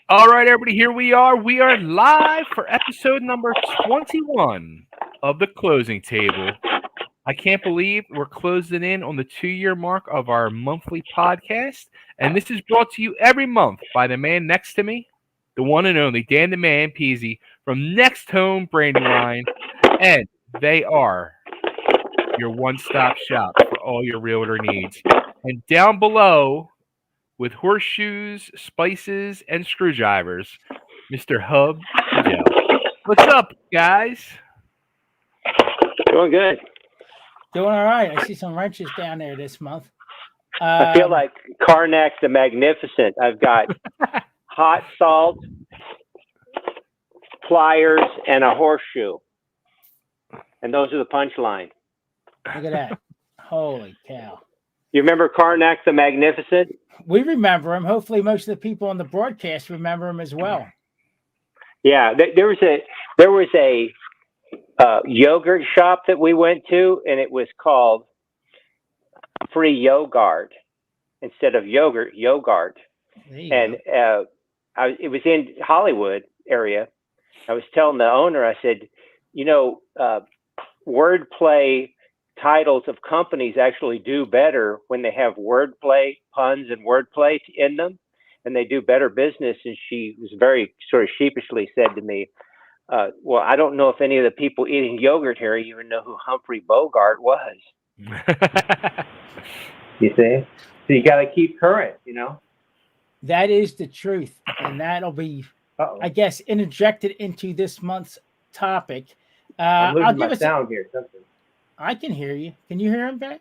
All right, everybody, here we are. We are live for episode number 21 of the closing table. I can't believe we're closing in on the 2 year mark of our monthly podcast. And this is brought to you every month by the man next to me, the one and only Dan the Man Pizzi from NextHome Brandywine. And they are your one stop shop for all your realtor needs. And down below, with horseshoes, spices, and screwdrivers, Mr. Hub Fidel. What's up, guys? Doing good. Doing all right. I see some wrenches down there this month. I feel like Karnak the Magnificent. I've got hot salt, pliers, and a horseshoe. And those are the punchline. Look at that. Holy cow. You remember Karnak the Magnificent? We remember him. Hopefully most of the people on the broadcast remember him as well. Yeah, there was a yogurt shop that we went to, and it was called Free Yogurt instead of yogurt. And it was in Hollywood area. I was telling the owner, I said, wordplay titles of companies actually do better when they have wordplay, puns, and wordplay in them, and they do better business. And she was very sort of sheepishly said to me, well, I don't know if any of the people eating yogurt here even know who Humphrey Bogart was. You see? So you got to keep current, That is the truth. And that'll be, I guess, interjected into this month's topic. I'm losing my sound here. Something. I can hear you. Can you hear him, Ben?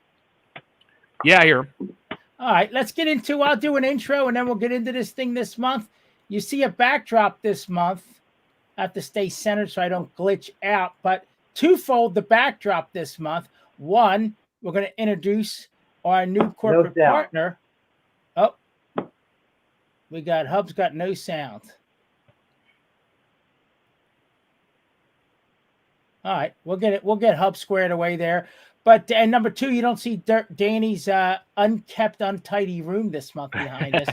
Yeah, I hear him. All right, let's get into, I'll do an intro and then we'll get into this thing this month. You see a backdrop this month. I have to stay centered so I don't glitch out, but twofold the backdrop this month. One, we're going to introduce our new corporate partner. Oh, we got Hub's got no sound. All right, we'll get Hub squared away there. But and number two, you don't see Danny's unkept, untidy room this month behind us.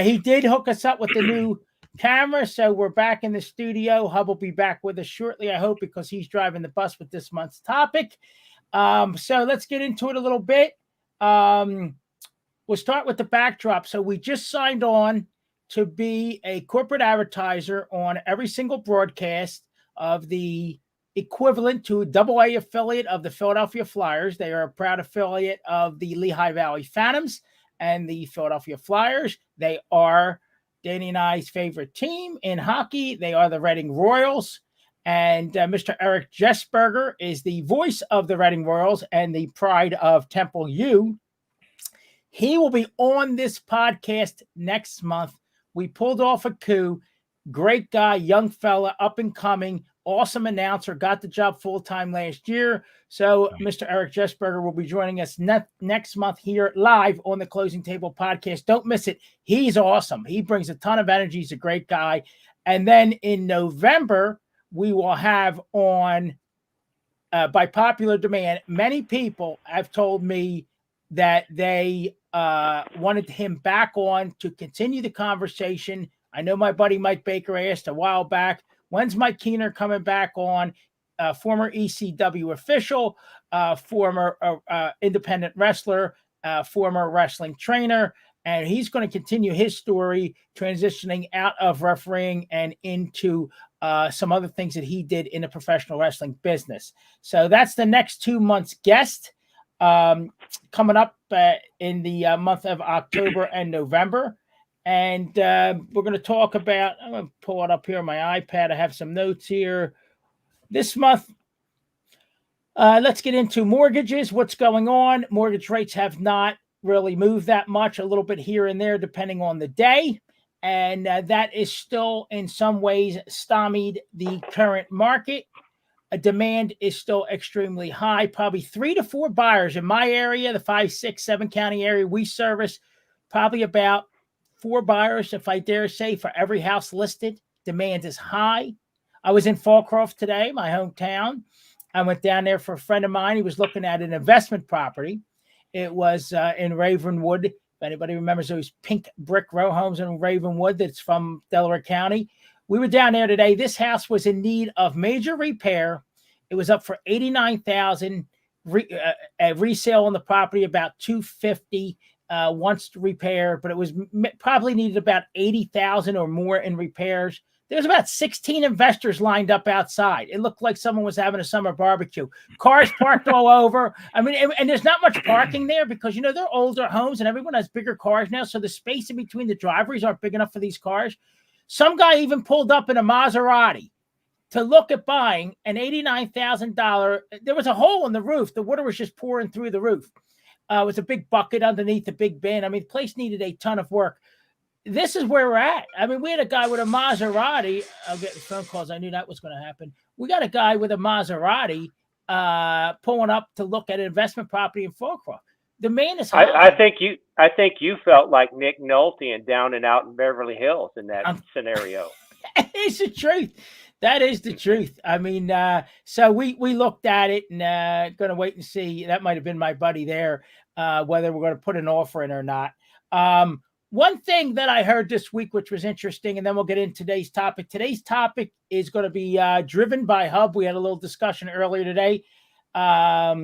He did hook us up with the new camera, so we're back in the studio. Hub will be back with us shortly, I hope, because he's driving the bus with this month's topic. So let's get into it a little bit. We'll start with the backdrop. So we just signed on to be a corporate advertiser on every single broadcast of the equivalent to a AA affiliate of the Philadelphia Flyers. They are a proud affiliate of the Lehigh Valley Phantoms and the Philadelphia Flyers. They are Danny and I's favorite team in hockey. They are the Reading Royals. And Mr. Eric Jessberger is the voice of the Reading Royals and the pride of Temple U. He will be on this podcast next month. We pulled off a coup. Great guy, young fella, up and coming. Awesome announcer, got the job full-time last year. So Mr. Eric Jessberger will be joining us next month here live on the Closing Table podcast. Don't miss it. He's awesome. He brings a ton of energy. He's a great guy. And then in November, we will have on, by popular demand, many people have told me that they wanted him back on to continue the conversation. I know my buddy Mike Baker asked a while back, when's Mike Keener coming back on? Former ECW official, former independent wrestler, former wrestling trainer, and he's going to continue his story transitioning out of refereeing and into some other things that he did in the professional wrestling business. So that's the next 2 months guest coming up in the month of October and November. And we're going to talk about, I'm going to pull it up here on my iPad. I have some notes here. This month, let's get into mortgages. What's going on? Mortgage rates have not really moved that much, a little bit here and there, depending on the day. And that is still, in some ways, stymied the current market. Demand is still extremely high. Probably 3 to 4 buyers in my area, the 5, 6, 7 county area we service, probably about 4 buyers, if I dare say, for every house listed. Demand is high. I was in Fallcroft today, my hometown. I went down there for a friend of mine. He was looking at an investment property. It was in Ravenwood, If anybody remembers those pink brick row homes in Ravenwood, that's from Delaware County. We were down there today. This house was in need of major repair. It was up for $89,000. A resale on the property about $250 once repaired, but it was probably needed about $80,000 or more in repairs. There's about 16 investors lined up outside. It looked like someone was having a summer barbecue. Cars parked all over. I mean, and there's not much parking there because, they're older homes and everyone has bigger cars now. So the space in between the driveways aren't big enough for these cars. Some guy even pulled up in a Maserati to look at buying an $89,000. There was a hole in the roof. The water was just pouring through the roof. It was a big bucket underneath the big bin. I mean, the place needed a ton of work. This is where we're at. I mean, we had a guy with a Maserati. I'll get the phone calls. I knew that was going to happen. We got a guy with a Maserati pulling up to look at an investment property in Fallcroft. The man is high. I think you felt like Nick Nolte and Down and Out in Beverly Hills in that scenario. It's the truth. That is the truth. I mean, so we looked at it and going to wait and see. That might have been my buddy there, whether we're going to put an offer in or not. One thing that I heard this week, which was interesting, and then we'll get into today's topic. Today's topic is going to be driven by Hub. We had a little discussion earlier today. How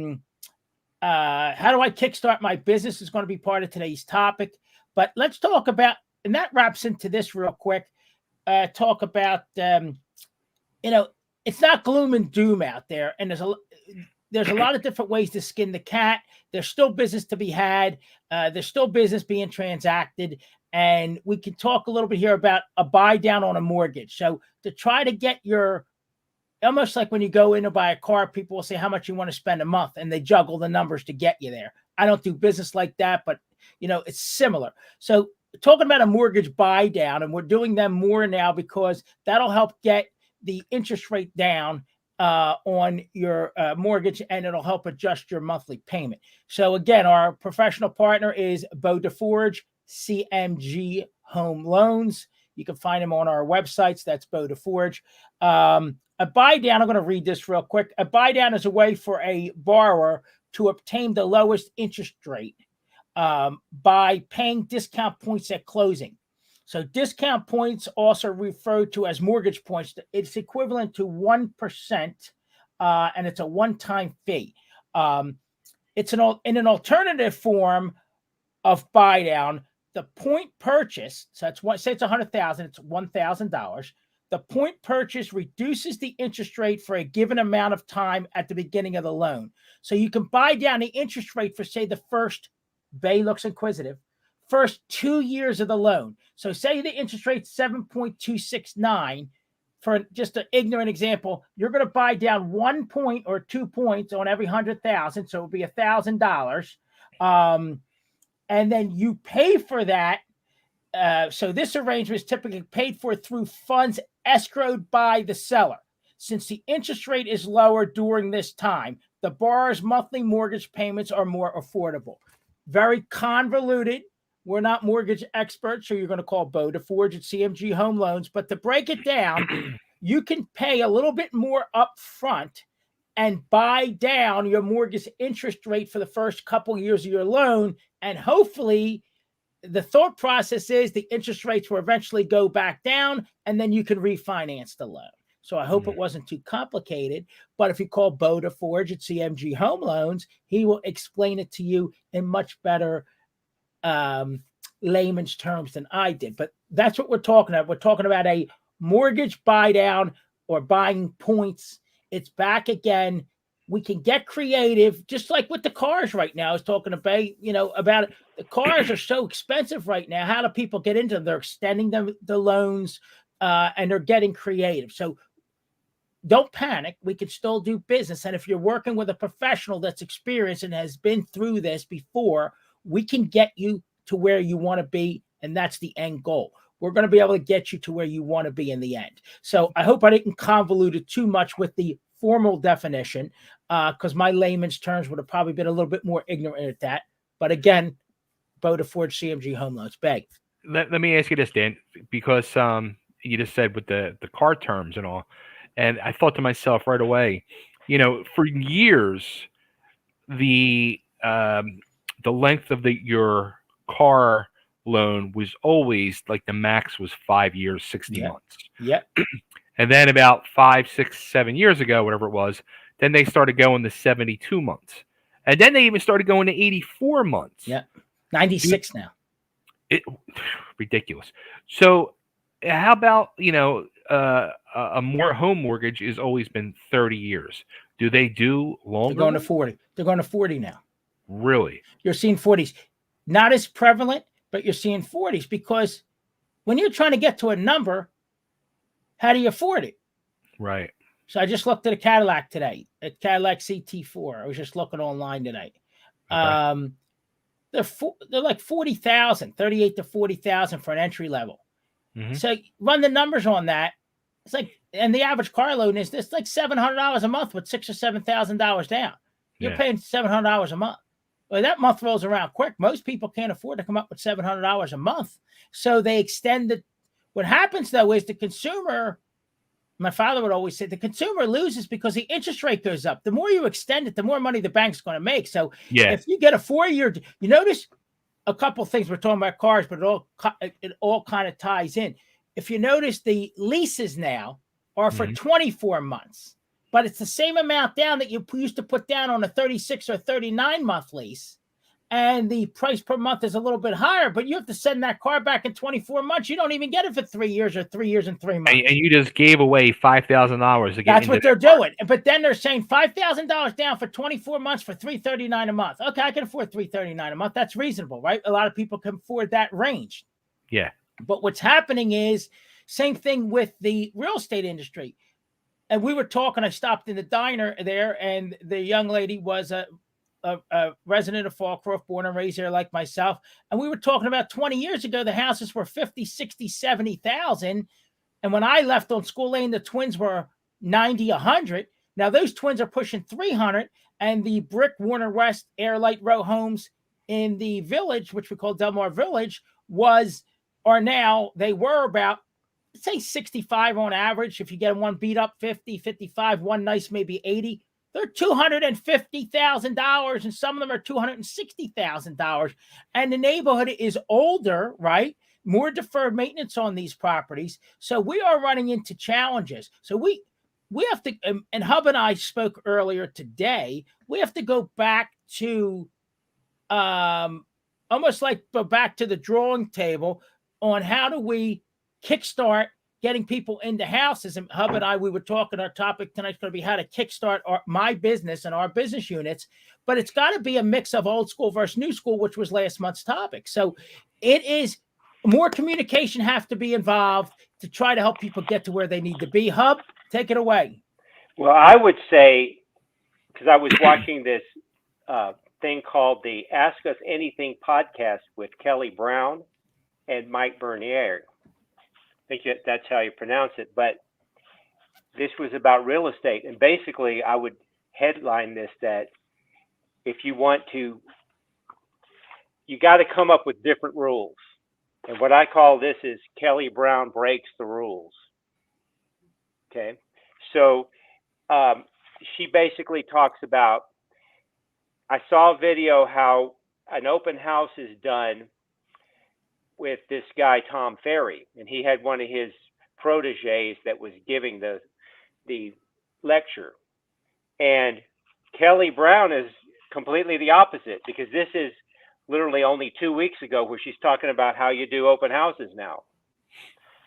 do I kickstart my business is going to be part of today's topic. But let's talk about, and that wraps into this real quick. Talk about, it's not gloom and doom out there. And there's a lot of different ways to skin the cat. There's still business to be had. There's still business being transacted. And we can talk a little bit here about a buy down on a mortgage. So to try to get almost like when you go in to buy a car, people will say how much you want to spend a month and they juggle the numbers to get you there. I don't do business like that, but it's similar. So talking about a mortgage buy down, and we're doing them more now because that'll help get the interest rate down on your mortgage, and it'll help adjust your monthly payment. So again, our professional partner is Beau DeForge, CMG Home Loans. You can find him on our websites. That's Beau DeForge. A buy down, I'm going to read this real quick. A buy down is a way for a borrower to obtain the lowest interest rate by paying discount points at closing. So discount points, also referred to as mortgage points, it's equivalent to 1%, and it's a one-time fee. It's in an alternative form of buy down. The point purchase, so say it's $100,000, it's $1,000. The point purchase reduces the interest rate for a given amount of time at the beginning of the loan. So you can buy down the interest rate for, say, the first, Bay looks inquisitive, first 2 years of the loan. So say the interest rate's 7.269. For just an ignorant example, you're going to buy down 1 point or 2 points on every 100,000. So it'll be $1,000. And then you pay for that. So this arrangement is typically paid for through funds escrowed by the seller. Since the interest rate is lower during this time, the borrower's monthly mortgage payments are more affordable. Very convoluted. We're not mortgage experts, so you're going to call Beau DeForge at CMG Home Loans. But to break it down, you can pay a little bit more up front and buy down your mortgage interest rate for the first couple of years of your loan. And hopefully, the thought process is the interest rates will eventually go back down, and then you can refinance the loan. So I hope it wasn't too complicated. But if you call Beau DeForge at CMG Home Loans, he will explain it to you in much better layman's terms than I did. But that's what we're talking about. We're talking about a mortgage buy down or buying points. It's back again. We can get creative, just like with the cars right now. I was talking about, about it. The cars are so expensive right now. How do people get into them? They're extending the loans, and they're getting creative. So don't panic. We can still do business. And if you're working with a professional that's experienced and has been through this before, we can get you to where you want to be. And that's the end goal. We're going to be able to get you to where you want to be in the end. So I hope I didn't convolute it too much with the formal definition, because my layman's terms would have probably been a little bit more ignorant at that. But again, Beau DeForge, CMG Home Loans. Beg. Let me ask you this, Dan, because you just said with the car terms and all, and I thought to myself right away, for years, the length of your car loan was always like the max was 5 years, 60 Yeah. months. Yep. And then about 5, 6, 7 years ago, whatever it was, then they started going to 72 months. And then they even started going to 84 months. Yeah. 96 now. Ridiculous. So how about, a more home mortgage has always been 30 years. Do they do longer? They're going to 40. They're going to 40 now. Really? You're seeing 40s. Not as prevalent, but you're seeing 40s because when you're trying to get to a number, how do you afford it? Right. So I just looked at a Cadillac today, a Cadillac CT4. I was just looking online today. Okay. They're like 40,000, 38 to 40,000 for an entry level. Mm-hmm. So run the numbers on that. It's like, and the average car loan is this like $700 a month with $6,000 or $7,000 down. You're paying $700 a month. Well, that month rolls around quick. Most people can't afford to come up with $700 a month. So they extend it. What happens though is the consumer, my father would always say, the consumer loses because the interest rate goes up. The more you extend it, the more money the bank's going to make. So if you get a 4-year, you notice a couple of things. We're talking about cars, but it all kind of ties in. If you notice, the leases now are for 24 months. But it's the same amount down that you used to put down on a 36 or 39 month lease. And the price per month is a little bit higher, but you have to send that car back in 24 months. You don't even get it for 3 years or 3 years and 3 months. And you just gave away $5,000 to get. That's what they're doing. But then they're saying $5,000 down for 24 months for $339 a month. Okay, I can afford $339 a month. That's reasonable, right? A lot of people can afford that range. Yeah. But what's happening is same thing with the real estate industry. And we were talking, I stopped in the diner there, and the young lady was a resident of Fallcroft, born and raised there like myself. And we were talking about 20 years ago, the houses were 50, 60, 70,000. And when I left on School Lane, the twins were 90, 100. Now those twins are pushing 300. And the brick Warner West Airlight Row homes in the village, which we call Delmar Village, they were about, say 65 on average. If you get one beat up, 50, 55, one nice, maybe 80, they're $250,000. And some of them are $260,000. And the neighborhood is older, right? More deferred maintenance on these properties. So we are running into challenges. So we have to, and Hub and I spoke earlier today, we have to go back to almost like go back to the drawing table on how do we kickstart getting people into houses. And Hub and I, we were talking, our topic tonight's going to be how to kickstart my business and our business units. But it's got to be a mix of old school versus new school, which was last month's topic. So it is more communication have to be involved to try to help people get to where they need to be. Hub, take it away. Well, I would say, because I was watching this thing called the Ask Us Anything podcast with Kelly Brown and Mike Bernier. I think that's how you pronounce it. But this was about real estate. And basically, I would headline this that if you want to, you got to come up with different rules. And what I call this is Kelly Brown breaks the rules. Okay. So she basically talks about, I saw a video how an open house is done with this guy, Tom Ferry, and he had one of his proteges that was giving the lecture. And Kelly Brown is completely the opposite, because this is literally only 2 weeks ago where she's talking about how you do open houses now.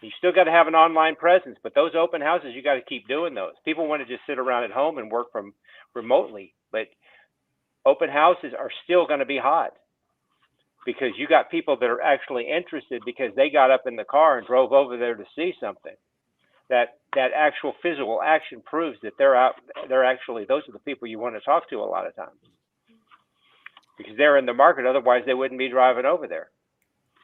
You still got to have an online presence, but those open houses, you got to keep doing those. People want to just sit around at home and work from remotely, but open houses are still going to be hot, because you got people that are actually interested because they got up in the car and drove over there to see something. That actual physical action proves that they're actually, those are the people you want to talk to a lot of times, because they're in the market. Otherwise they wouldn't be driving over there.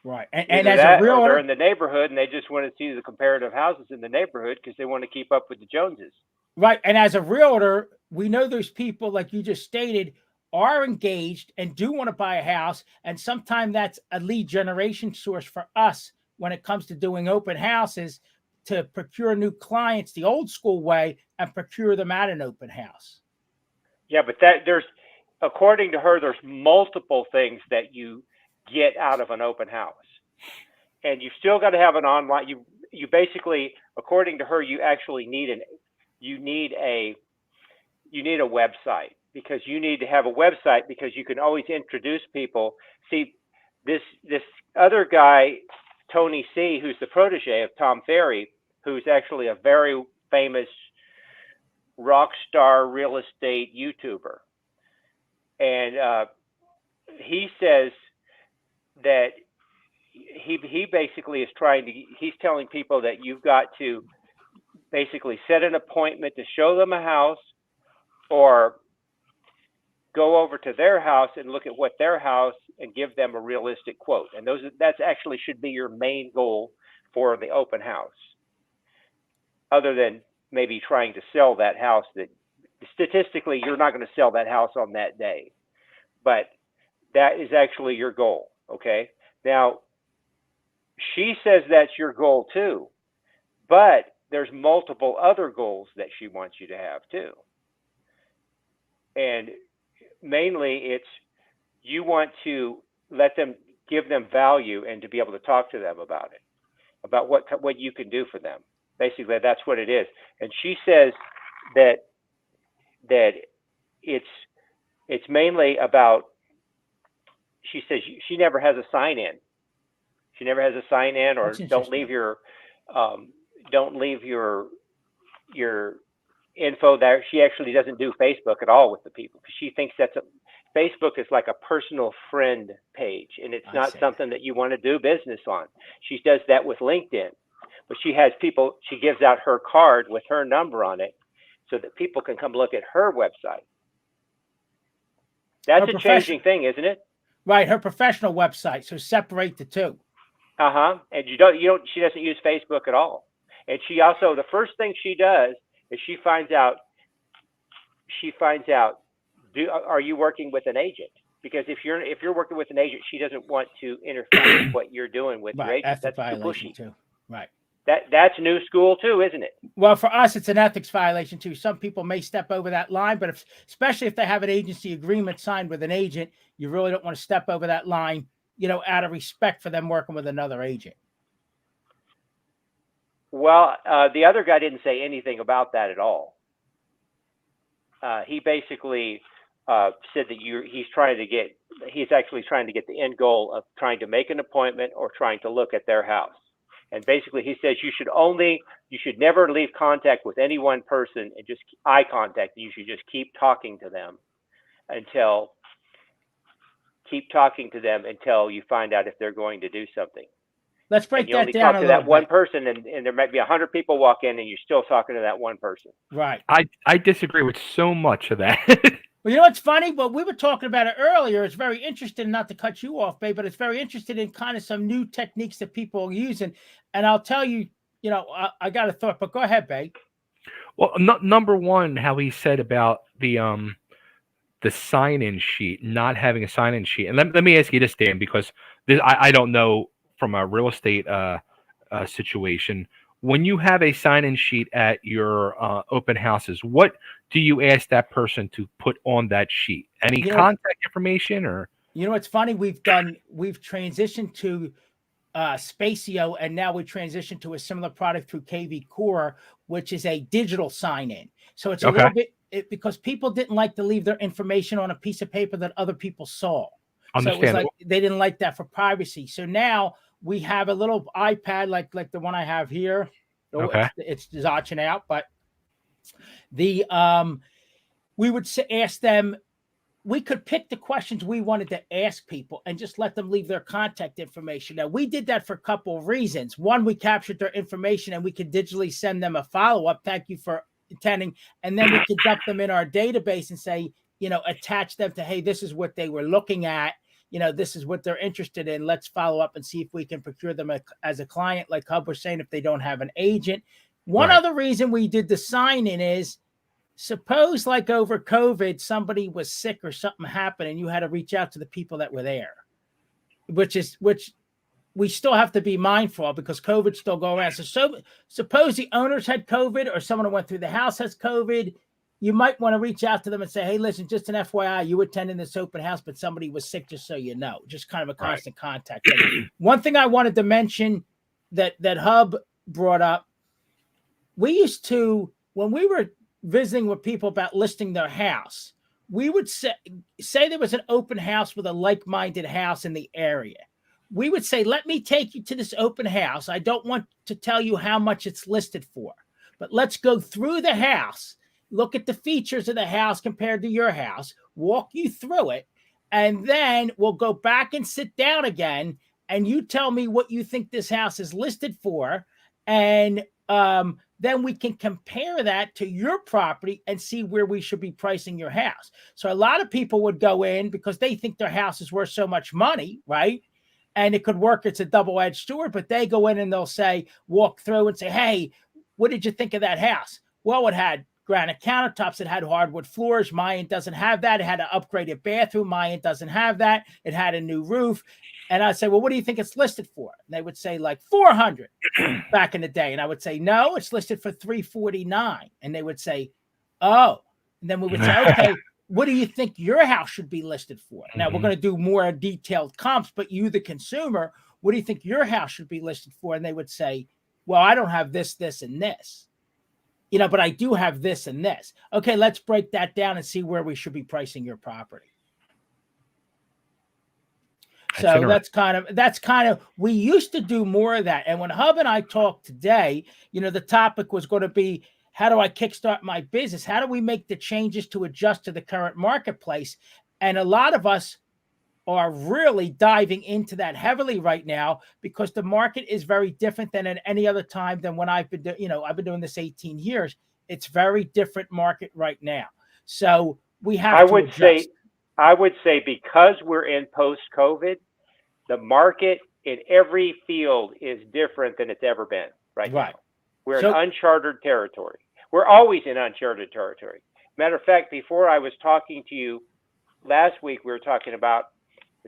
Right. And as a realtor, they're in the neighborhood and they just want to see the comparative houses in the neighborhood because they want to keep up with the Joneses. Right. And as a realtor, we know those people, like you just stated, are engaged and do want to buy a house. And sometimes that's a lead generation source for us when it comes to doing open houses, to procure new clients the old school way and procure them at an open house. Yeah, but according to her, there's multiple things that you get out of an open house. And you still got to have an online. You basically, according to her, you actually need a website, because you need to have a website because you can always introduce people. See, this other guy, Tony C., who's the protege of Tom Ferry, who's actually a very famous rock star real estate YouTuber, and he says that he basically is he's telling people that you've got to basically set an appointment to show them a house, or go over to their house and look at what their house and give them a realistic quote. And that's actually should be your main goal for the open house, other than maybe trying to sell that house. That statistically you're not going to sell that house on that day, but that is actually your goal. Okay, now she says that's your goal too, but there's multiple other goals that she wants you to have too. And mainly it's, you want to give them value and to be able to talk to them about it, about what you can do for them. Basically, that's what it is. And she says that it's mainly about, she says she never has a sign-in. She never has a sign-in, or don't leave your info there. She actually doesn't do Facebook at all with the people, because she thinks Facebook is like a personal friend page, and it's not something that you want to do business on. She does that with LinkedIn, but she has people, she gives out her card with her number on it so that people can come look at her website. That's a changing thing, isn't it? Right, her professional website. So separate the two. And she doesn't use Facebook at all. And she also, the first thing she does is she finds out, are you working with an agent? Because if you're working with an agent, she doesn't want to interfere with what you're doing with your agent. That's too pushy. Too. Right. That's new school too, isn't it? Well, for us, it's an ethics violation too. Some people may step over that line, but especially if they have an agency agreement signed with an agent, you really don't want to step over that line, out of respect for them working with another agent. Well, the other guy didn't say anything about that at all. He basically said that he's actually trying to get the end goal of trying to make an appointment or trying to look at their house. And basically he says you should never leave contact with any one person and just eye contact. You should just keep talking to them until you find out if they're going to do something. Let's break that down. You only talk to that one person, and there might be 100 people walk in, and you're still talking to that one person. Right. I disagree with so much of that. Well, what's funny? Well, we were talking about it earlier. It's very interesting, not to cut you off, babe, but it's very interesting in kind of some new techniques that people are using. And I'll tell you, I got a thought, but go ahead, babe. Well, number one, how he said about the sign-in sheet, not having a sign-in sheet. And let me ask you this, Dan, because I don't know from a real estate situation. When you have a sign-in sheet at your open houses, what do you ask that person to put on that sheet? Any contact information, or? It's funny. We've transitioned to Spacio, and now we transitioned to a similar product through KV Core, which is a digital sign-in. So it's a little bit because people didn't like to leave their information on a piece of paper that other people saw. So it was like they didn't like that for privacy. So now we have a little iPad like the one I have here. Okay. It's dodging out, but we would ask them. We could pick the questions we wanted to ask people and just let them leave their contact information. Now, we did that for a couple of reasons. One, we captured their information and we could digitally send them a follow-up. Thank you for attending. And then we could dump them in our database and say, attach them to, hey, this is what they were looking at. This is what they're interested in. Let's follow up and see if we can procure them as a client, like Hub was saying, if they don't have an agent. One other reason we did the sign-in is, suppose like over COVID, somebody was sick or something happened and you had to reach out to the people that were there, which we still have to be mindful of because COVID's still going around. So suppose the owners had COVID or someone who went through the house has COVID. you might want to reach out to them and say, hey, listen, just an FYI, you attended this open house, but somebody was sick, just so you know. Just kind of a constant contact. One thing I wanted to mention that Hub brought up, we used to, when we were visiting with people about listing their house, we would say there was an open house with a like-minded house in the area. We would say, let me take you to this open house. I don't want to tell you how much it's listed for, but let's go through the house, look at the features of the house compared to your house, walk you through it, and then we'll go back and sit down again, and you tell me what you think this house is listed for, and then we can compare that to your property and see where we should be pricing your house. So a lot of people would go in because they think their house is worth so much money, right? And it could work. It's a double-edged sword, but they go in and they'll say, walk through and say, hey, what did you think of that house? Well, it had granite countertops. It had hardwood floors. Mine doesn't have that. It had an upgraded bathroom. Mine doesn't have that. It had a new roof. And I'd say, well, what do you think it's listed for? And they would say like 400 back in the day. And I would say, no, it's listed for 349. And they would say, oh. And then we would say, okay, what do you think your house should be listed for? Now we're going to do more detailed comps, but you, the consumer, what do you think your house should be listed for? And they would say, well, I don't have this, this, and this, but I do have this and this. Okay, let's break that down and see where we should be pricing your property. So that's kind of, we used to do more of that. And when Hub and I talked today, the topic was going to be, how do I kickstart my business? How do we make the changes to adjust to the current marketplace? And a lot of us are really diving into that heavily right now because the market is very different than at any other time than when I've been doing this 18 years. It's very different market right now. So we have to adjust. I would say because we're in post-COVID, the market in every field is different than it's ever been right now. We're in uncharted territory. We're always in uncharted territory. Matter of fact, before I was talking to you last week, I was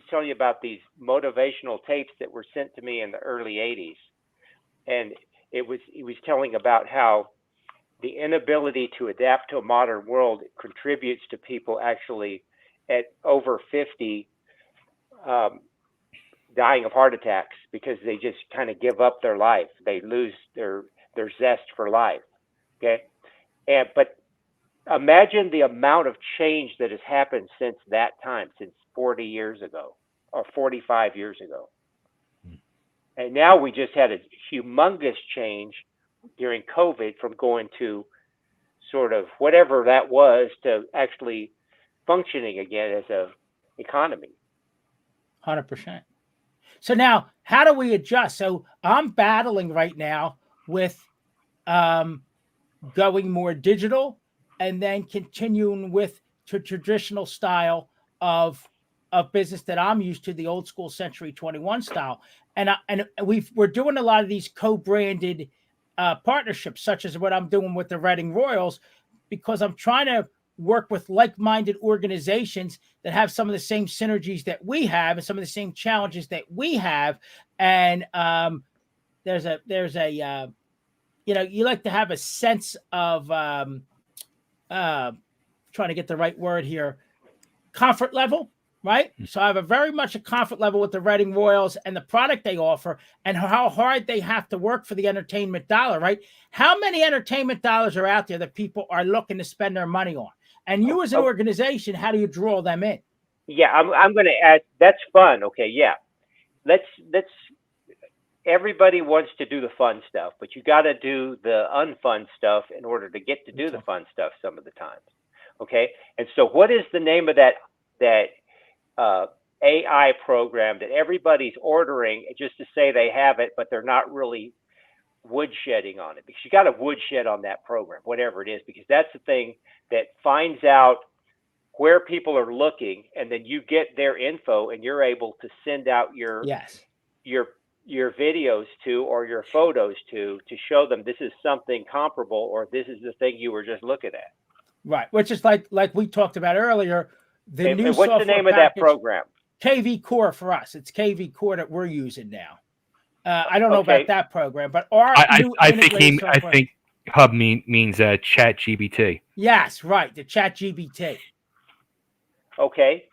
telling you about these motivational tapes that were sent to me in the early 80s. And he was telling about how the inability to adapt to a modern world contributes to people actually at over 50 dying of heart attacks because they just kind of give up their life. They lose their zest for life. Okay. But imagine the amount of change that has happened since that time, since 40 years ago or 45 years ago. And now we just had a humongous change during COVID from going to sort of whatever that was to actually functioning again as a economy. 100%. So now, how do we adjust? So I'm battling right now with going more digital and then continuing with the traditional style of business that I'm used to, the old school Century 21 style. And we're doing a lot of these co-branded partnerships, such as what I'm doing with the Reading Royals, because I'm trying to work with like-minded organizations that have some of the same synergies that we have and some of the same challenges that we have. And there's a you like to have a sense of trying to get the right word here, comfort level, right? So I have a very much a comfort level with the Reading Royals and the product they offer and how hard they have to work for the entertainment dollar, right? How many entertainment dollars are out there that people are looking to spend their money on? And you as an organization, how do you draw them in? Yeah, I'm going to add, that's fun. Okay, yeah. Let's everybody wants to do the fun stuff, but you got to do the unfun stuff in order to get to do the fun stuff some of the times. Okay? And so what is the name of that AI program that everybody's ordering just to say they have it, but they're not really woodshedding on it? Because you got to woodshed on that program, whatever it is, because that's the thing that finds out where people are looking, and then you get their info and you're able to send out your videos to or your photos to show them this is something comparable or this is the thing you were just looking at. Right, which is like we talked about earlier. And what's the name of that program? KV Core for us. It's KV Core that we're using now. I don't know about that program, but our I think Hub means Chat GBT. Yes, right. The Chat GBT. Okay.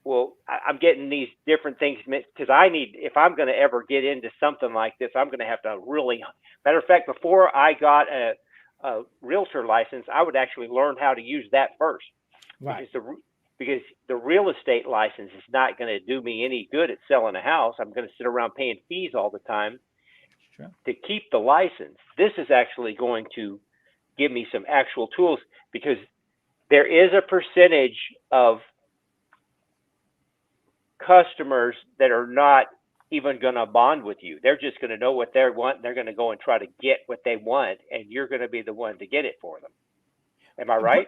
Well, I'm getting these different things because I need, if I'm going to ever get into something like this, I'm going to have to really, matter of fact, before I got a realtor license, I would actually learn how to use that first. Right. Because the real estate license is not going to do me any good at selling a house. I'm going to sit around paying fees all the time Sure. to keep the license. This is actually going to give me some actual tools, because there is a percentage of customers that are not even going to bond with you. They're just going to know what they want. They're going to go and try to get what they want, and you're going to be the one to get it for them. Am I right?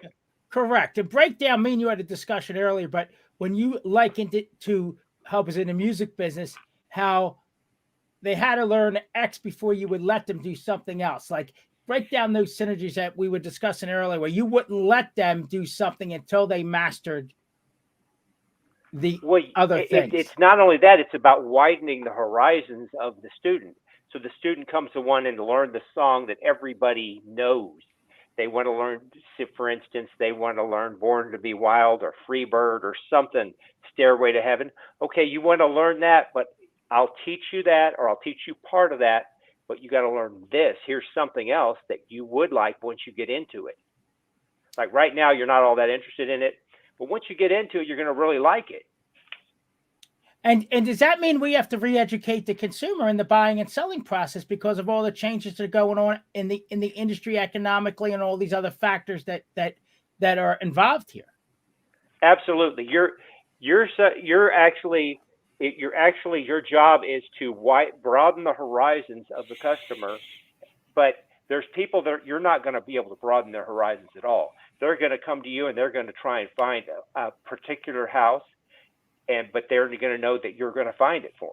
Correct. To break down, me and you had a discussion earlier, but when you likened it to help us in the music business, how they had to learn X before you would let them do something else. Like, break down those synergies that we were discussing earlier, where you wouldn't let them do something until they mastered the other things. It's not only that, it's about widening the horizons of the student. So the student comes to wanting to learn the song that everybody knows. They want to learn, for instance, they want to learn Born to Be Wild or Free Bird or something, Stairway to Heaven. Okay, you want to learn that, but I'll teach you that, or I'll teach you part of that, but you got to learn this. Here's something else that you would like once you get into it. Like right now, you're not all that interested in it, but once you get into it, you're going to really like it. And does that mean we have to re-educate the consumer in the buying and selling process because of all the changes that are going on in the industry economically and all these other factors that are involved here? Absolutely. You're actually your job is to broaden the horizons of the customer, but there's people that you're not going to be able to broaden their horizons at all. They're going to come to you and they're going to try and find a particular house, but they're going to know that you're going to find it for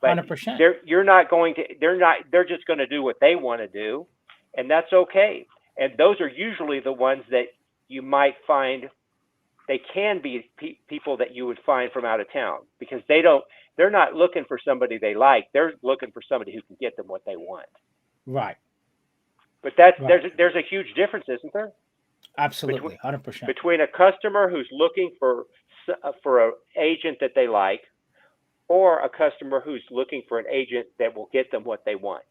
them. 100%. They're just going to do what they want to do, and that's okay. And those are usually the ones that you might find. They can be people that you would find from out of town, because they're not looking for somebody they like. They're looking for somebody who can get them what they want. Right. But there's a huge difference, isn't there? Absolutely. 100%. Between a customer who's looking for an agent that they like, or a customer who's looking for an agent that will get them what they want.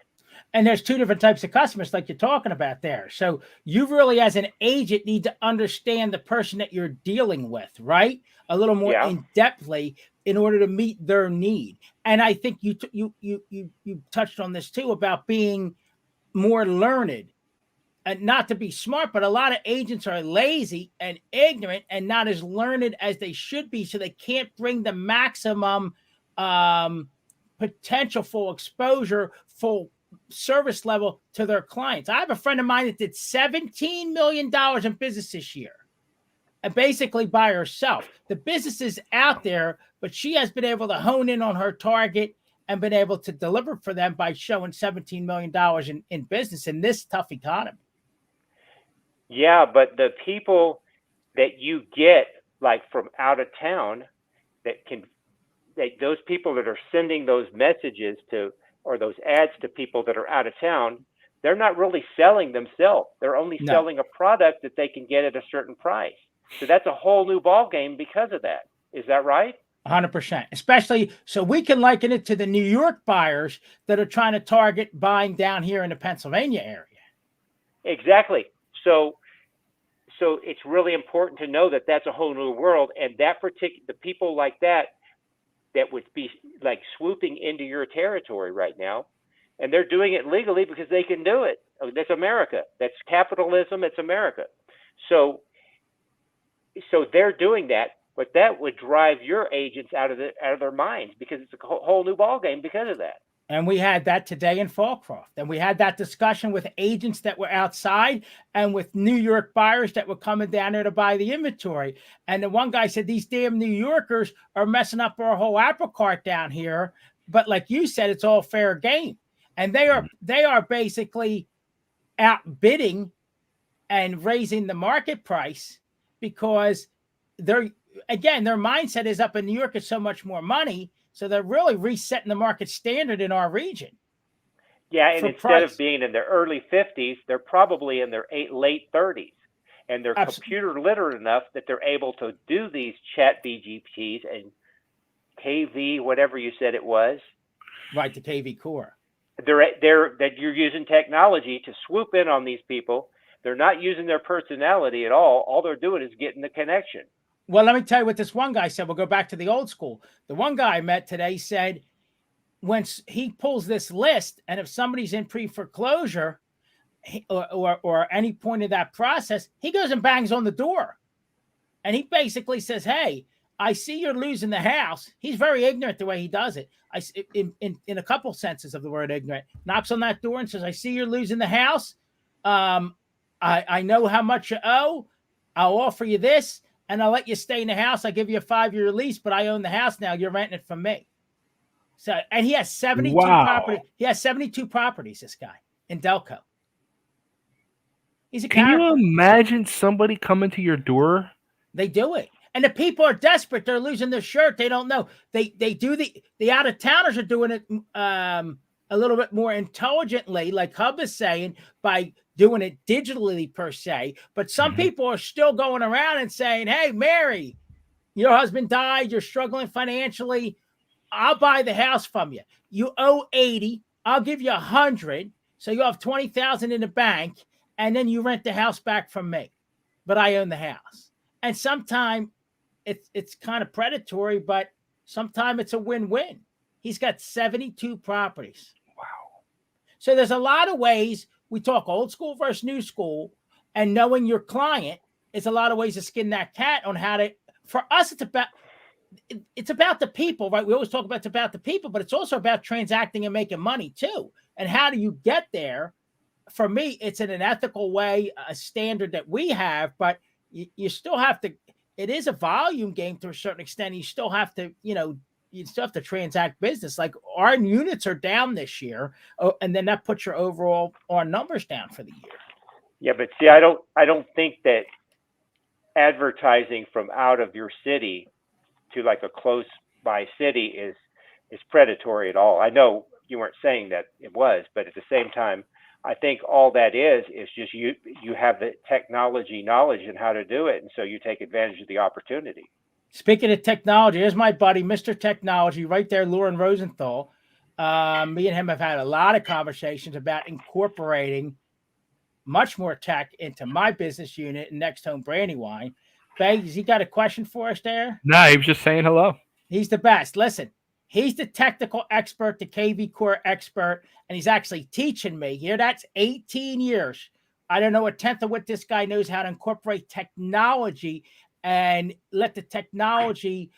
And there's two different types of customers like you're talking about there. So you really, as an agent, need to understand the person that you're dealing with, right? A little more in-depthly in order to meet their need. And I think you touched on this too, about being more learned. And not to be smart, but a lot of agents are lazy and ignorant and not as learned as they should be. So they can't bring the maximum potential for exposure, full service level to their clients. I have a friend of mine that did $17 million in business this year, and basically by herself. The business is out there, but she has been able to hone in on her target and been able to deliver for them by showing $17 million in business in this tough economy. Yeah, but the people that you get, like from out of town, those people that are sending those messages to, or those ads to people that are out of town, they're not really selling themselves. They're only selling a product that they can get at a certain price. So that's a whole new ball game because of that. Is that right? 100%. Especially, so we can liken it to the New York buyers that are trying to target buying down here in the Pennsylvania area. Exactly. So it's really important to know that that's a whole new world, and the people like that would be like swooping into your territory right now, and they're doing it legally because they can do it. That's America. That's capitalism. It's America. So they're doing that, but that would drive your agents out of their minds, because it's a whole new ball game because of that. And we had that today in Fallcroft. And we had that discussion with agents that were outside and with New York buyers that were coming down there to buy the inventory. And the one guy said, these damn New Yorkers are messing up our whole apple cart down here. But like you said, it's all fair game. And they are basically outbidding and raising the market price, because their mindset is up in New York is so much more money. So they're really resetting the market standard in our region. Yeah, and for instead price. of being in their early 50s, they're probably in their late 30s. And they're computer literate enough that they're able to do these chat BGPs and KV, whatever you said it was. Right, the KV core. That you're using technology to swoop in on these people. They're not using their personality at all. All they're doing is getting the connection. Well, let me tell you what this one guy said. We'll go back to the old school. The one guy I met today said when he pulls this list, and if somebody's in pre-foreclosure or any point of that process, he goes and bangs on the door. And he basically says, hey, I see you're losing the house. He's very ignorant the way he does it. In a couple senses of the word ignorant, knocks on that door and says, I see you're losing the house. I know how much you owe. I'll offer you this, and I'll let you stay in the house. I'll give you a 5-year lease, but I own the house now. You're renting it from me. So, and he has 72 properties. He has 72 properties, this guy, in Delco. He's a character. Can you imagine somebody coming to your door? They do it. And the people are desperate. They're losing their shirt. They don't know. They do the out-of-towners are doing it a little bit more intelligently, like Hub is saying, by doing it digitally per se. But some people are still going around and saying, hey, Mary, your husband died. You're struggling financially. I'll buy the house from you. You owe 80. I'll give you 100. So you have 20,000 in the bank, and then you rent the house back from me. But I own the house. And sometimes it's kind of predatory, but sometimes it's a win-win. He's got 72 properties. Wow. So there's a lot of ways. We talk old school versus new school, and knowing your client is a lot of ways to skin that cat on how to, for us, it's about the people, right? We always talk about it's about the people, but it's also about transacting and making money too. And how do you get there? For me, it's in an ethical way, a standard that we have, but you still have to, it is a volume game to a certain extent. You still have to, you still have to transact business. Like our units are down this year, and then that puts your overall our numbers down for the year. Yeah, but see, I don't think that advertising from out of your city to like a close by city is predatory at all. I know you weren't saying that it was, but at the same time, I think all that is just you have the technology knowledge and how to do it, and so you take advantage of the opportunity. Speaking of technology, here's my buddy, Mr. Technology, right there, Lauren Rosenthal. Me and him have had a lot of conversations about incorporating much more tech into my business unit in NextHome Brandywine. Bay, has he got a question for us there? No, he was just saying hello. He's the best. Listen, he's the technical expert, the KV Core expert, and he's actually teaching me here. That's 18 years. I don't know a tenth of what this guy knows how to incorporate technology and let the technology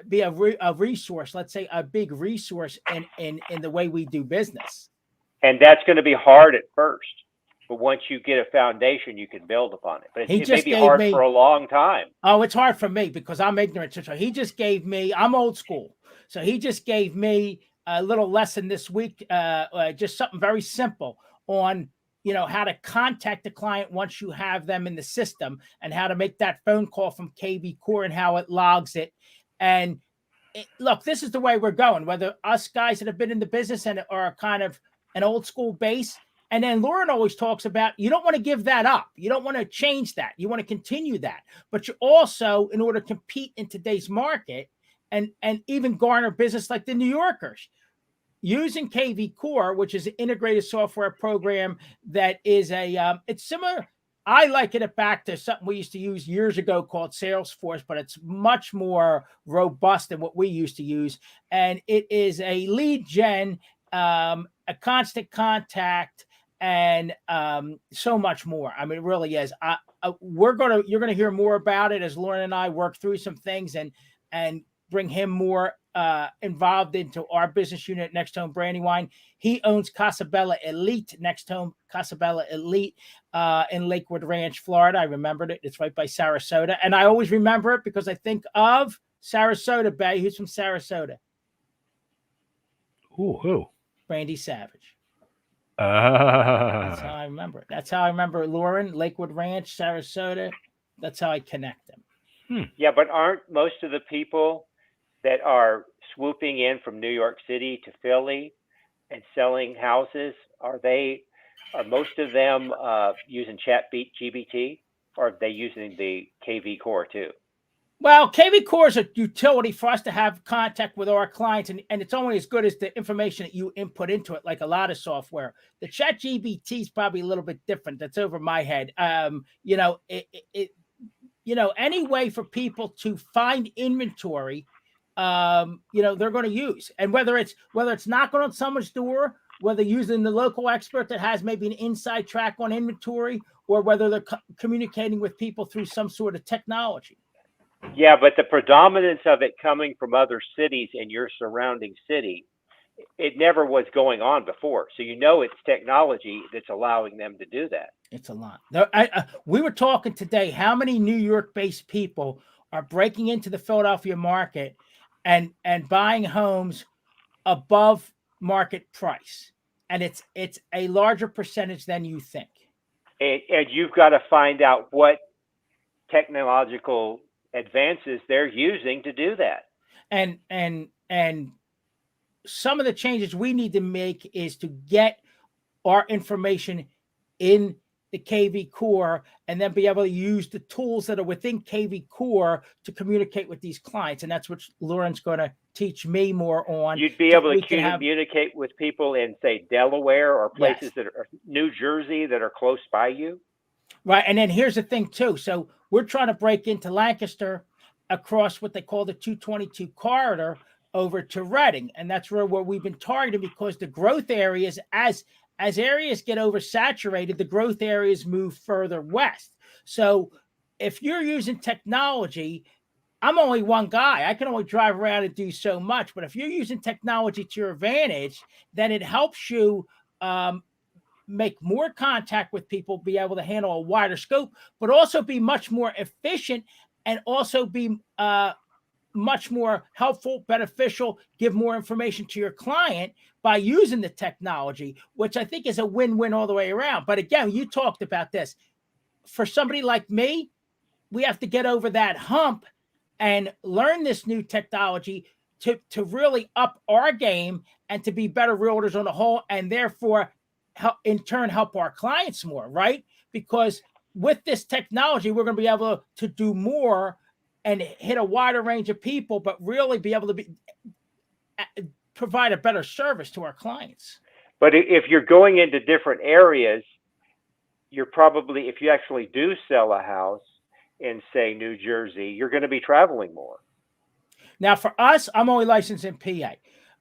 be a resource. Let's say a big resource in the way we do business. And that's going to be hard at first, but once you get a foundation, you can build upon it. But it may be hard for a long time. Oh, it's hard for me because I'm ignorant. So he just gave me, I'm old school. So he just gave me a little lesson this week, just something very simple on, how to contact the client once you have them in the system and how to make that phone call from KV Core and how it logs it. And look, this is the way we're going, whether us guys that have been in the business and are kind of an old school base. And then Lauren always talks about, you don't want to give that up. You don't want to change that. You want to continue that. But you also, in order to compete in today's market and even garner business like the New Yorkers, using KV Core, which is an integrated software program that is it's similar. I liken it back to something we used to use years ago called Salesforce, but it's much more robust than what we used to use. And it is a lead gen, a constant contact, and so much more. I mean, it really is. You're gonna hear more about it as Lauren and I work through some things and bring him more involved into our business unit, NextHome Brandywine. He owns Casabella Elite, NextHome Casabella Elite in Lakewood Ranch, Florida. I remembered it. It's right by Sarasota. And I always remember it because I think of Sarasota Bay. Who's from Sarasota? Who? Brandy Savage. That's how I remember it. That's how I remember Lauren, Lakewood Ranch, Sarasota. That's how I connect them. Yeah, but aren't most of the people that are swooping in from New York City to Philly, and selling houses, are most of them using GBT, or are they using the KV Core too? Well, KV Core is a utility for us to have contact with our clients, and it's only as good as the information that you input into it, like a lot of software. The Chat GBT is probably a little bit different. That's over my head. Any way for people to find inventory, they're going to use. And whether it's knocking on someone's door, whether using the local expert that has maybe an inside track on inventory, or whether they're communicating with people through some sort of technology. Yeah, but the predominance of it coming from other cities in your surrounding city, it never was going on before. So it's technology that's allowing them to do that. It's a lot. We were talking today, how many New York-based people are breaking into the Philadelphia market and buying homes above market price. And it's a larger percentage than you think. And you've got to find out what technological advances they're using to do that. And some of the changes we need to make is to get our information in the KV Core and then be able to use the tools that are within KV Core to communicate with these clients. And that's what Lauren's going to teach me more on. You'd be able to communicate with people in, say, Delaware or places that are New Jersey that are close by you. Right. And then here's the thing, too. So we're trying to break into Lancaster across what they call the 222 corridor over to Reading. And that's where we've been targeting, because the growth areas, as areas get oversaturated, the growth areas move further west. So if you're using technology, I'm only one guy. I can only drive around and do so much. But if you're using technology to your advantage, then it helps you make more contact with people, be able to handle a wider scope, but also be much more efficient and also be much more helpful, beneficial, give more information to your client by using the technology, which I think is a win-win all the way around. But again, you talked about this. For somebody like me, we have to get over that hump and learn this new technology to really up our game and to be better realtors on the whole, and therefore in turn help our clients more, right? Because with this technology, we're going to be able to do more and hit a wider range of people, but really be able to provide a better service to our clients. But if you're going into different areas, you're probably, if you actually do sell a house in, say, New Jersey, you're going to be traveling more. Now, for us, I'm only licensed in PA.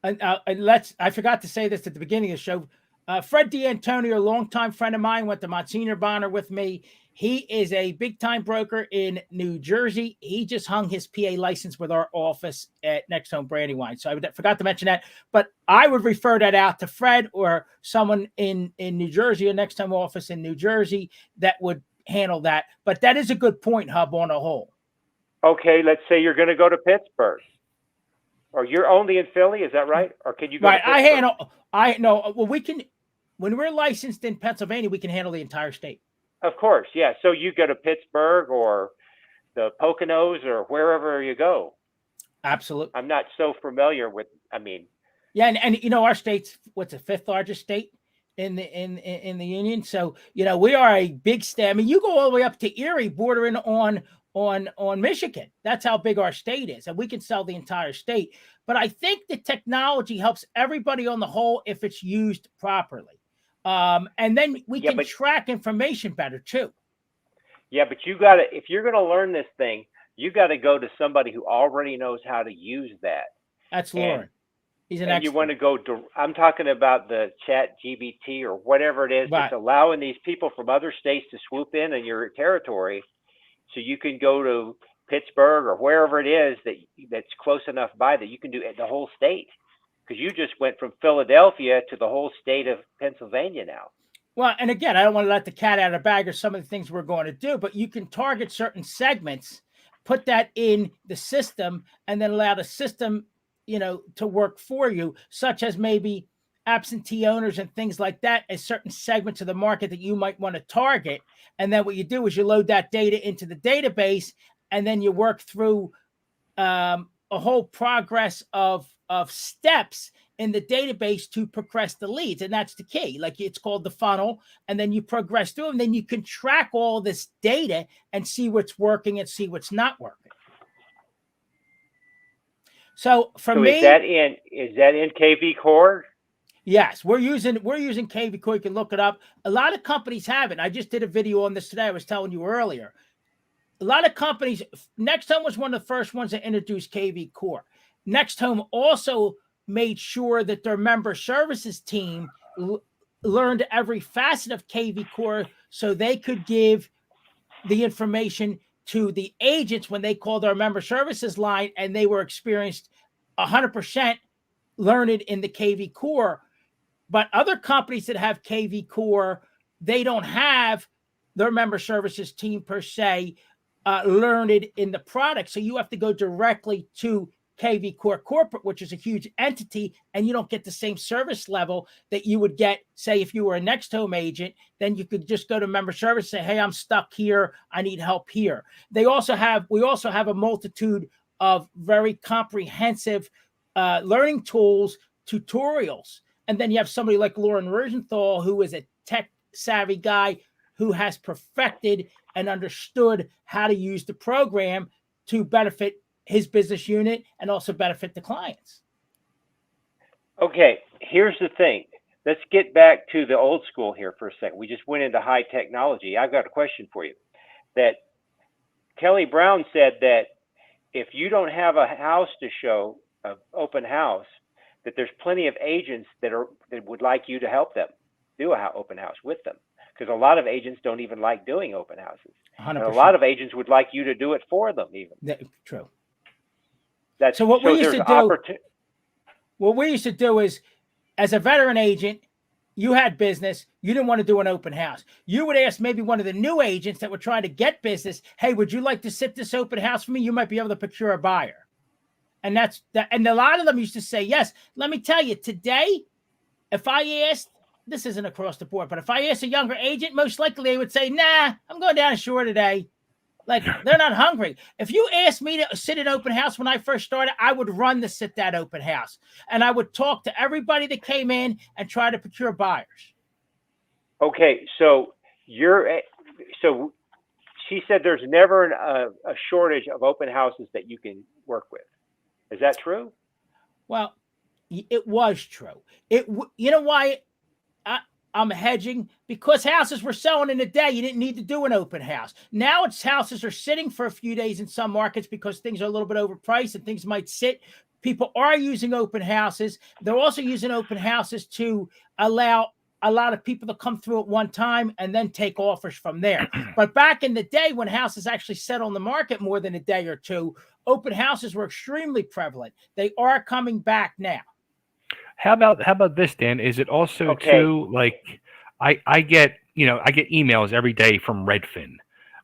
And I forgot to say this at the beginning of the show. Fred D'Antonio, a longtime friend of mine, went to Monsignor Bonner with me. He is a big-time broker in New Jersey. He just hung his PA license with our office at NextHome Brandywine. So I forgot to mention that. But I would refer that out to Fred or someone in New Jersey, a NextHome office in New Jersey that would handle that. But that is a good point, Hub, on a whole. Okay, let's say you're going to go to Pittsburgh. Or you're only in Philly, is that right? Or can you go to Pittsburgh? Well, we can, when we're licensed in Pennsylvania, we can handle the entire state. Of course, yeah. So you go to Pittsburgh or the Poconos or wherever you go. Absolutely. I'm not so familiar with, Yeah, and our state's what's the fifth largest state in the union. So, we are a big state. I mean, you go all the way up to Erie, bordering on Michigan. That's how big our state is, and we can sell the entire state. But I think the technology helps everybody on the whole if it's used properly. And then we can track information better too. Yeah, but if you're going to learn this thing, you got to go to somebody who already knows how to use that. That's Lauren. He's an expert. You want to go I'm talking about the Chat GBT or whatever it is that's allowing these people from other states to swoop in your territory, so you can go to Pittsburgh or wherever it is that's close enough by that you can do the whole state. Because you just went from Philadelphia to the whole state of Pennsylvania now. Well, and again, I don't want to let the cat out of the bag or some of the things we're going to do, but you can target certain segments, put that in the system, and then allow the system, to work for you, such as maybe absentee owners and things like that as certain segments of the market that you might want to target. And then what you do is you load that data into the database, and then you work through a whole progress of steps in the database to progress the leads. And that's the key. Like it's called the funnel. And then you progress through them. Then you can track all this data and see what's working and see what's not working. So for me, is that in KV Core? yes, we're using KV Core. You can look it up. A lot of companies have it. I just did a video on this today. I was telling you earlier. A lot of companies, NextHome was one of the first ones that introduced KV Core. NextHome also made sure that their member services team learned every facet of KV Core so they could give the information to the agents when they called our member services line, and they were experienced 100% learned in the KV Core. But other companies that have KV Core, they don't have their member services team per se learned in the product. So you have to go directly to KV Core Corporate, which is a huge entity, and you don't get the same service level that you would get, say, if you were a NextHome agent. Then you could just go to member service, say, hey, I'm stuck here, I need help here. We also have a multitude of very comprehensive learning tools, tutorials. And then you have somebody like Lauren Rosenthal, who is a tech savvy guy who has perfected and understood how to use the program to benefit his business unit and also benefit the clients. Okay, here's the thing. Let's get back to the old school here for a second. We just went into high technology. I've got a question for you. That Kelly Brown said that if you don't have a house to show, an open house, that there's plenty of agents that would like you to help them do a open house with them. Because a lot of agents don't even like doing open houses. 100%. And a lot of agents would like you to do it for them even. True. So what we used to do is, as a veteran agent, you had business, you didn't want to do an open house. You would ask maybe one of the new agents that were trying to get business, hey, would you like to sit this open house for me? You might be able to procure a buyer. And that's that. And a lot of them used to say yes. Let me tell you, today, if I asked, this isn't across the board, but if I asked a younger agent, most likely they would say, nah, I'm going down shore today. Like, they're not hungry. If you asked me to sit an open house when I first started, I would run to sit that open house. And I would talk to everybody that came in and try to procure buyers. Okay, so she said there's never a shortage of open houses that you can work with. Is that true? Well, it was true. You know why I'm hedging? Because houses were selling in a day. You didn't need to do an open house. Now it's houses are sitting for a few days in some markets because things are a little bit overpriced and things might sit. People are using open houses. They're also using open houses to allow a lot of people to come through at one time and then take offers from there. But back in the day when houses actually set on the market more than a day or two, open houses were extremely prevalent. They are coming back now. How about this, Dan? Is it also too, like, I get emails every day from Redfin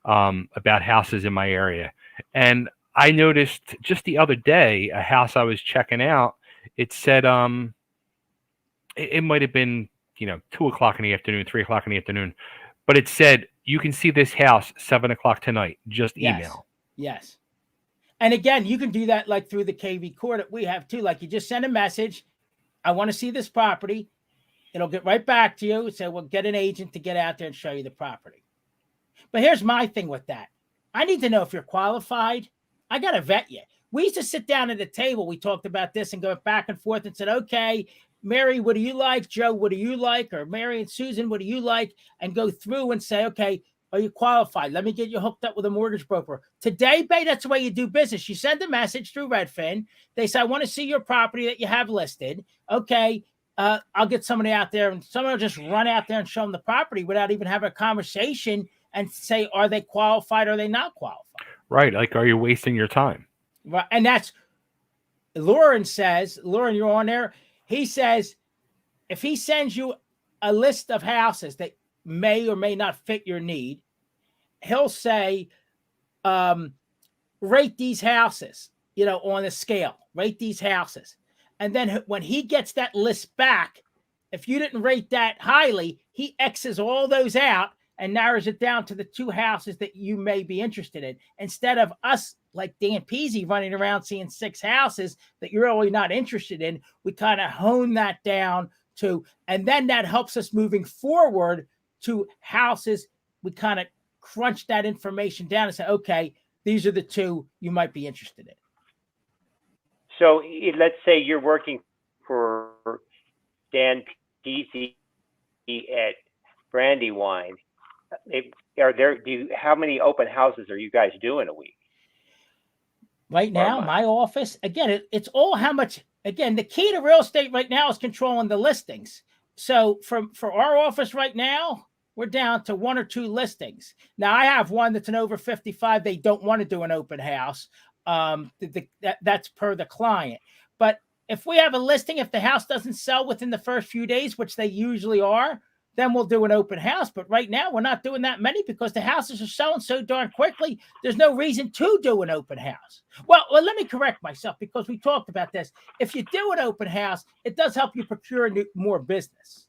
about houses in my area, and I noticed just the other day a house I was checking out. It said it might have been 2:00 in the afternoon, 3:00 in the afternoon, but it said you can see this house 7:00 tonight. Just email. Yes. And again, you can do that like through the KV Core that we have too. Like you just send a message. I want to see this property. It'll get right back to you. Say, well, get an agent to get out there and show you the property. But here's my thing with that. I need to know if you're qualified. I got to vet you. We used to sit down at the table. We talked about this and go back and forth and said, okay, Mary, what do you like? Joe, what do you like? Or Mary and Susan, what do you like? And go through and say, okay, are you qualified? Let me get you hooked up with a mortgage broker. Today, babe, that's the way you do business. You send a message through Redfin. They say, I want to see your property that you have listed. Okay, I'll get somebody out there, and someone will just run out there and show them the property without even having a conversation and say, are they qualified or are they not qualified? Right. Like, are you wasting your time? Right. And that's, Lauren, you're on there. He says, if he sends you a list of houses that may or may not fit your need, he'll say, rate these houses, on a scale, rate these houses. And then when he gets that list back, if you didn't rate that highly, he X's all those out and narrows it down to the two houses that you may be interested in, instead of us like Dan Pizzi running around seeing 6 houses that you're really not interested in. We kind of hone that down to, and then that helps us moving forward to houses. We kind of crunch that information down and say, okay, these are the 2 you might be interested in. So let's say you're working for Dan Pizzi at Brandywine. How many open houses are you guys doing a week? Right now, my office, again, it's all how much, again, the key to real estate right now is controlling the listings. So for our office right now, we're down to 1 or 2 listings. Now I have one that's an over 55. They don't want to do an open house. That's per the client. But if we have a listing, if the house doesn't sell within the first few days, which they usually are, then we'll do an open house. But right now we're not doing that many because the houses are selling so darn quickly. There's no reason to do an open house. Well, let me correct myself because we talked about this. If you do an open house, it does help you procure more business.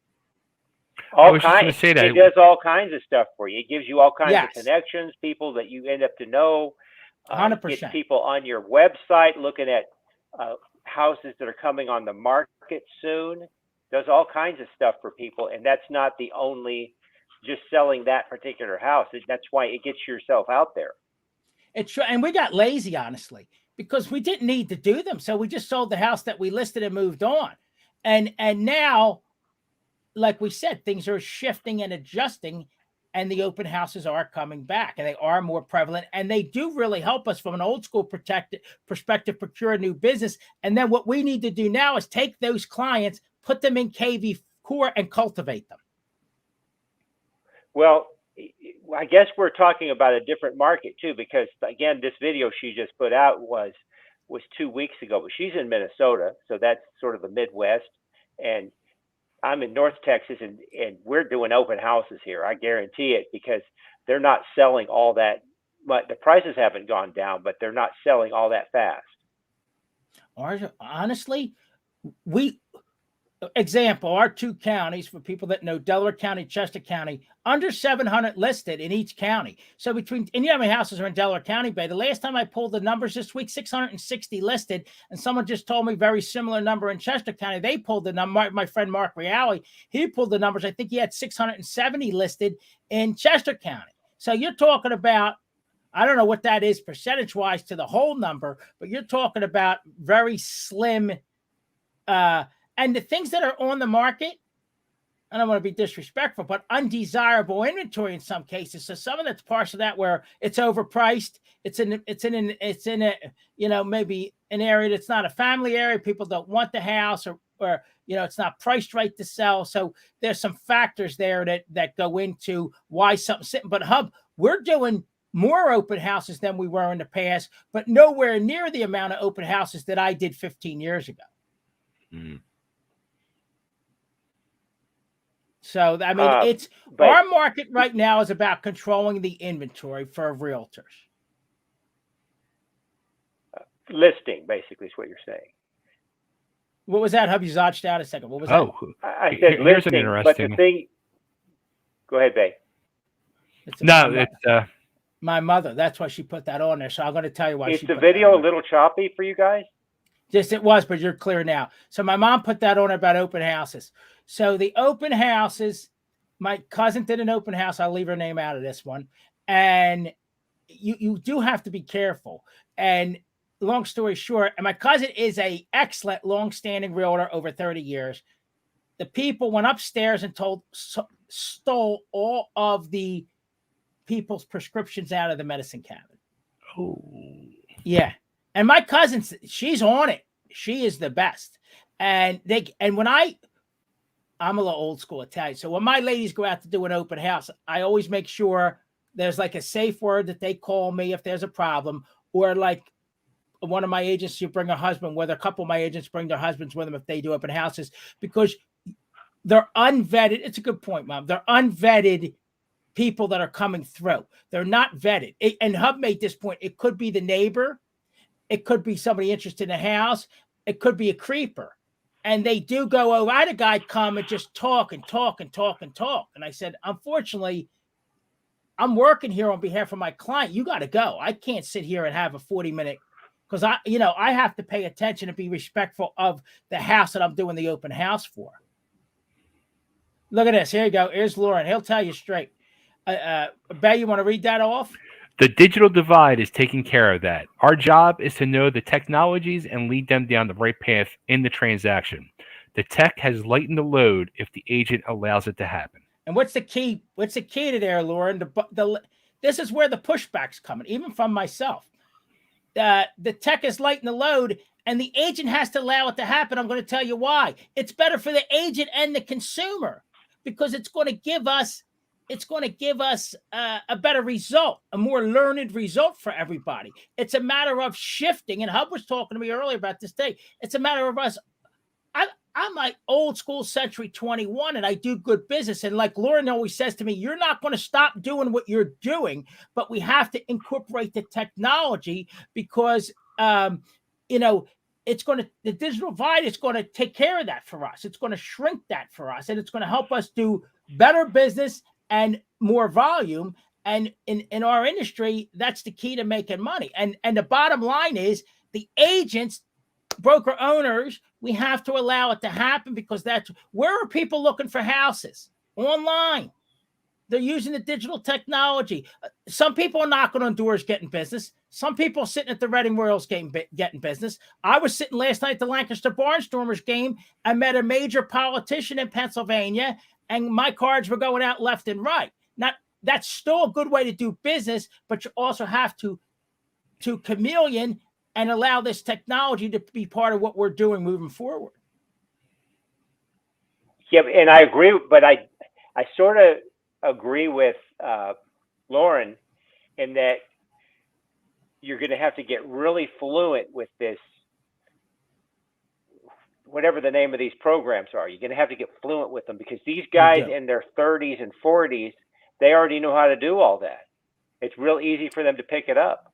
All kinds. It does all kinds of stuff for you. It gives you all kinds of connections, people that you end up to know. 100%. Get people on your website looking at houses that are coming on the market soon. Does all kinds of stuff for people, and that's not the only just selling that particular house. That's why it gets yourself out there. It's true, and we got lazy, honestly, because we didn't need to do them. So we just sold the house that we listed and moved on. And now, like we said, things are shifting and adjusting, and the open houses are coming back, and they are more prevalent, and they do really help us from an old school perspective, procure a new business. And then what we need to do now is take those clients, put them in KV Core, and cultivate them. Well, I guess we're talking about a different market too, because again, this video she just put out was 2 weeks ago, but she's in Minnesota, so that's sort of the Midwest, and I'm in North Texas, and we're doing open houses here. I guarantee it, because they're not selling all that much. The prices haven't gone down, but they're not selling all that fast. Honestly, our 2 counties, for people that know, Delaware County, Chester County, under 700 listed in each county. So and you know how many houses are in Delaware County, Bay? The last time I pulled the numbers this week, 660 listed, and someone just told me very similar number in Chester County. They pulled the number. My friend Mark Reale, he pulled the numbers. I think he had 670 listed in Chester County. So you're talking about, I don't know what that is percentage-wise to the whole number, but you're talking about very slim, and the things that are on the market, I don't want to be disrespectful, but undesirable inventory in some cases. So some of that's partial that where it's overpriced. It's in a maybe an area that's not a family area. People don't want the house, or it's not priced right to sell. So there's some factors there that go into why something's sitting. But Hub, we're doing more open houses than we were in the past, but nowhere near the amount of open houses that I did 15 years ago. Mm. So, I mean, our market right now is about controlling the inventory for realtors. Listing, basically, is what you're saying. What was that, Hub? You zotched out a second. What was that? I said here's listing, but the thing... Go ahead, Bay. It's my mother. That's why she put that on there. So I'm going to tell you why. Is the video a little choppy for you guys? Yes, it was, but you're clear now. So my mom put that on about open houses. So the open houses, my cousin did an open house. I'll leave her name out of this one. And you do have to be careful. And long story short, and my cousin is a excellent long-standing realtor over 30 years. The people went upstairs and stole all of the people's prescriptions out of the medicine cabinet. Oh. Yeah. And my cousin, she's on it. She is the best. And when I'm a little old school Italian. So when my ladies go out to do an open house, I always make sure there's like a safe word that they call me if there's a problem, or like one of my agents, you bring a husband, whether a couple of my agents bring their husbands with them if they do open houses, because they're unvetted. It's a good point, Mom. They're unvetted people that are coming through. They're not vetted. And Hub made this point. It could be the neighbor. It could be somebody interested in a house. It could be a creeper. And they do go, oh, I had a guy come and just talk and talk and talk and talk. And I said, unfortunately, I'm working here on behalf of my client. You got to go. I can't sit here and have a 40-minute because I have to pay attention and be respectful of the house that I'm doing the open house for. Look at this. Here you go. Here's Lauren. He'll tell you straight. Bay, you want to read that off? The digital divide is taking care of that. Our job is to know the technologies and lead them down the right path in the transaction. The tech has lightened the load if the agent allows it to happen. And what's the key? What's the key to there, Lauren? This is where the pushback's coming, even from myself. The tech is lighting the load, and the agent has to allow it to happen. I'm going to tell you why. It's better for the agent and the consumer because it's going to give us a better result, a more learned result for everybody. It's a matter of shifting. And Hub was talking to me earlier about this day. It's a matter of us. I'm like old school century 21 and I do good business. And like Lauren always says to me, you're not going to stop doing what you're doing, but we have to incorporate the technology because, the digital divide is going to take care of that for us. It's going to shrink that for us and it's going to help us do better business and more volume. And in our industry, that's the key to making money. And the bottom line is the agents, broker owners, we have to allow it to happen because that's where are people looking for houses? Online. They're using the digital technology. Some people are knocking on doors getting business. Some people are sitting at the Reading Royals game getting business. I was sitting last night at the Lancaster Barnstormers game. I met a major politician in Pennsylvania, and my cards were going out left and right. Now, that's still a good way to do business, but you also have to chameleon and allow this technology to be part of what we're doing moving forward. Yeah, and I agree, but I sort of agree with Lauren in that you're going to have to get really fluent with this, whatever the name of these programs are. You're going to have to get fluent with them because these guys in their 30s and 40s, they already know how to do all that. It's real easy for them to pick it up.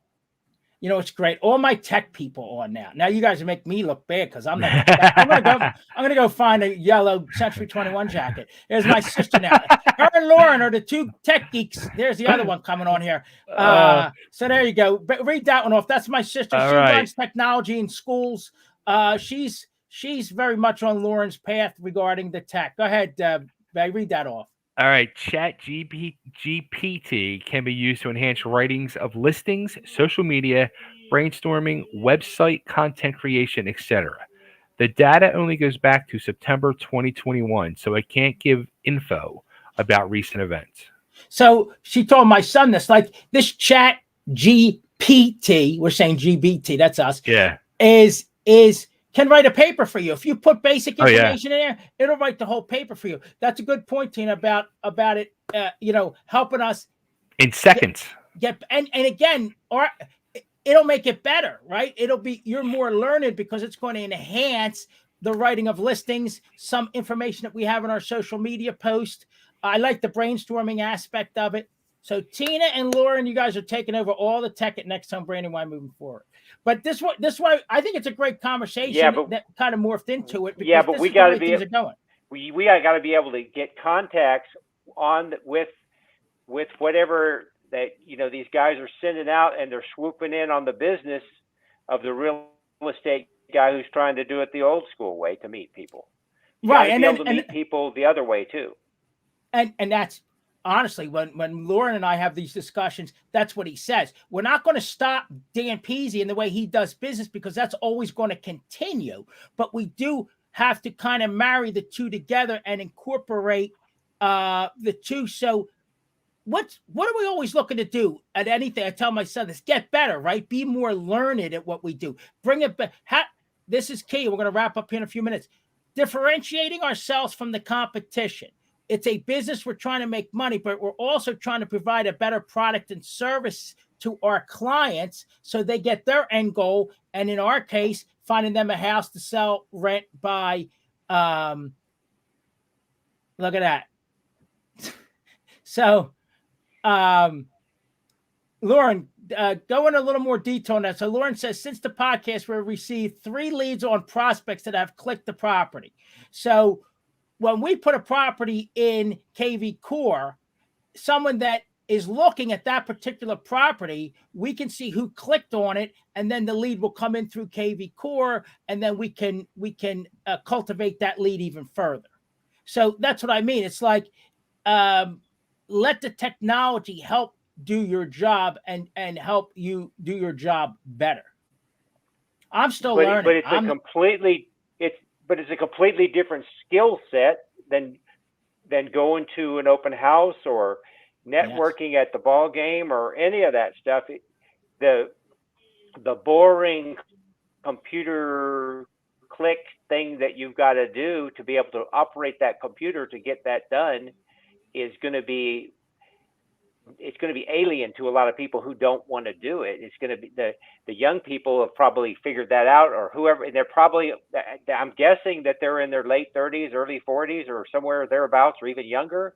You know, it's great. All my tech people on now. Now you guys make me look bad because I'm not. I'm gonna go find a yellow Century 21 jacket. There's my sister now. Her and Lauren are the two tech geeks. There's the other one coming on here. So there you go. Read that one off. That's my sister. She runs technology in schools. She's very much on Lauren's path regarding the tech. Go ahead, read that off. All right, Chat GPT can be used to enhance writings of listings, social media, brainstorming, website content creation, etc. The data only goes back to September 2021, so it can't give info about recent events. So she told my son this, like this Chat GPT, we're saying GBT, that's us. Yeah. Is can write a paper for you. If you put basic information in there, it'll write the whole paper for you. That's a good point, Tina, about it, helping us in seconds. And again, it'll make it better, right? You're more learned because it's going to enhance the writing of listings, some information that we have in our social media post. I like the brainstorming aspect of it. So Tina and Lauren, you guys are taking over all the tech at NextHome Brandywine moving forward. But this way, I think it's a great conversation that kind of morphed into it. But we got to be we got to be able to get contacts on with whatever that these guys are sending out, and they're swooping in on the business of the real estate guy who's trying to do it the old school way to meet people. Right, and able to meet people the other way too. And that's. Honestly, when Lauren and I have these discussions, that's what he says. We're not going to stop Dan Pizzi in the way he does business because that's always going to continue. But we do have to kind of marry the two together and incorporate the two. So what are we always looking to do at anything? I tell my son this, get better, right? Be more learned at what we do. Bring it back. This is key. We're going to wrap up here in a few minutes. Differentiating ourselves from the competition. It's a business. We're trying to make money, but we're also trying to provide a better product and service to our clients so they get their end goal. And in our case, finding them a house to sell, rent, buy. Look at that. So, Lauren, go in a little more detail on that. So Lauren says, since the podcast, we've received 3 leads on prospects that have clicked the property. So when we put a property in KV Core, someone that is looking at that particular property, we can see who clicked on it, and then the lead will come in through KV Core, and then we can cultivate that lead even further. So that's what I mean. It's like, let the technology help do your job and help you do your job better. I'm still learning. But it's a completely different skill set than going to an open house or networking at the ball game or any of that stuff. The boring computer click thing that you've got to do to be able to operate that computer to get that done is going to be alien to a lot of people who don't want to do it. It's going to be the young people have probably figured that out, or whoever, and they're probably, I'm guessing that they're in their late 30s, early 40s, or somewhere thereabouts, or even younger,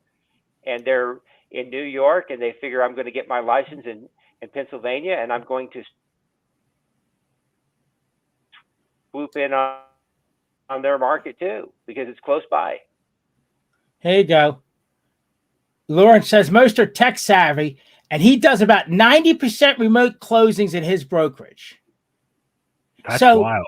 and they're in New York, and they figure, I'm going to get my license in Pennsylvania, and I'm going to swoop in on their market too, because it's close by. Here you go. Lauren says most are tech savvy, and he does about 90% remote closings in his brokerage. That's wild.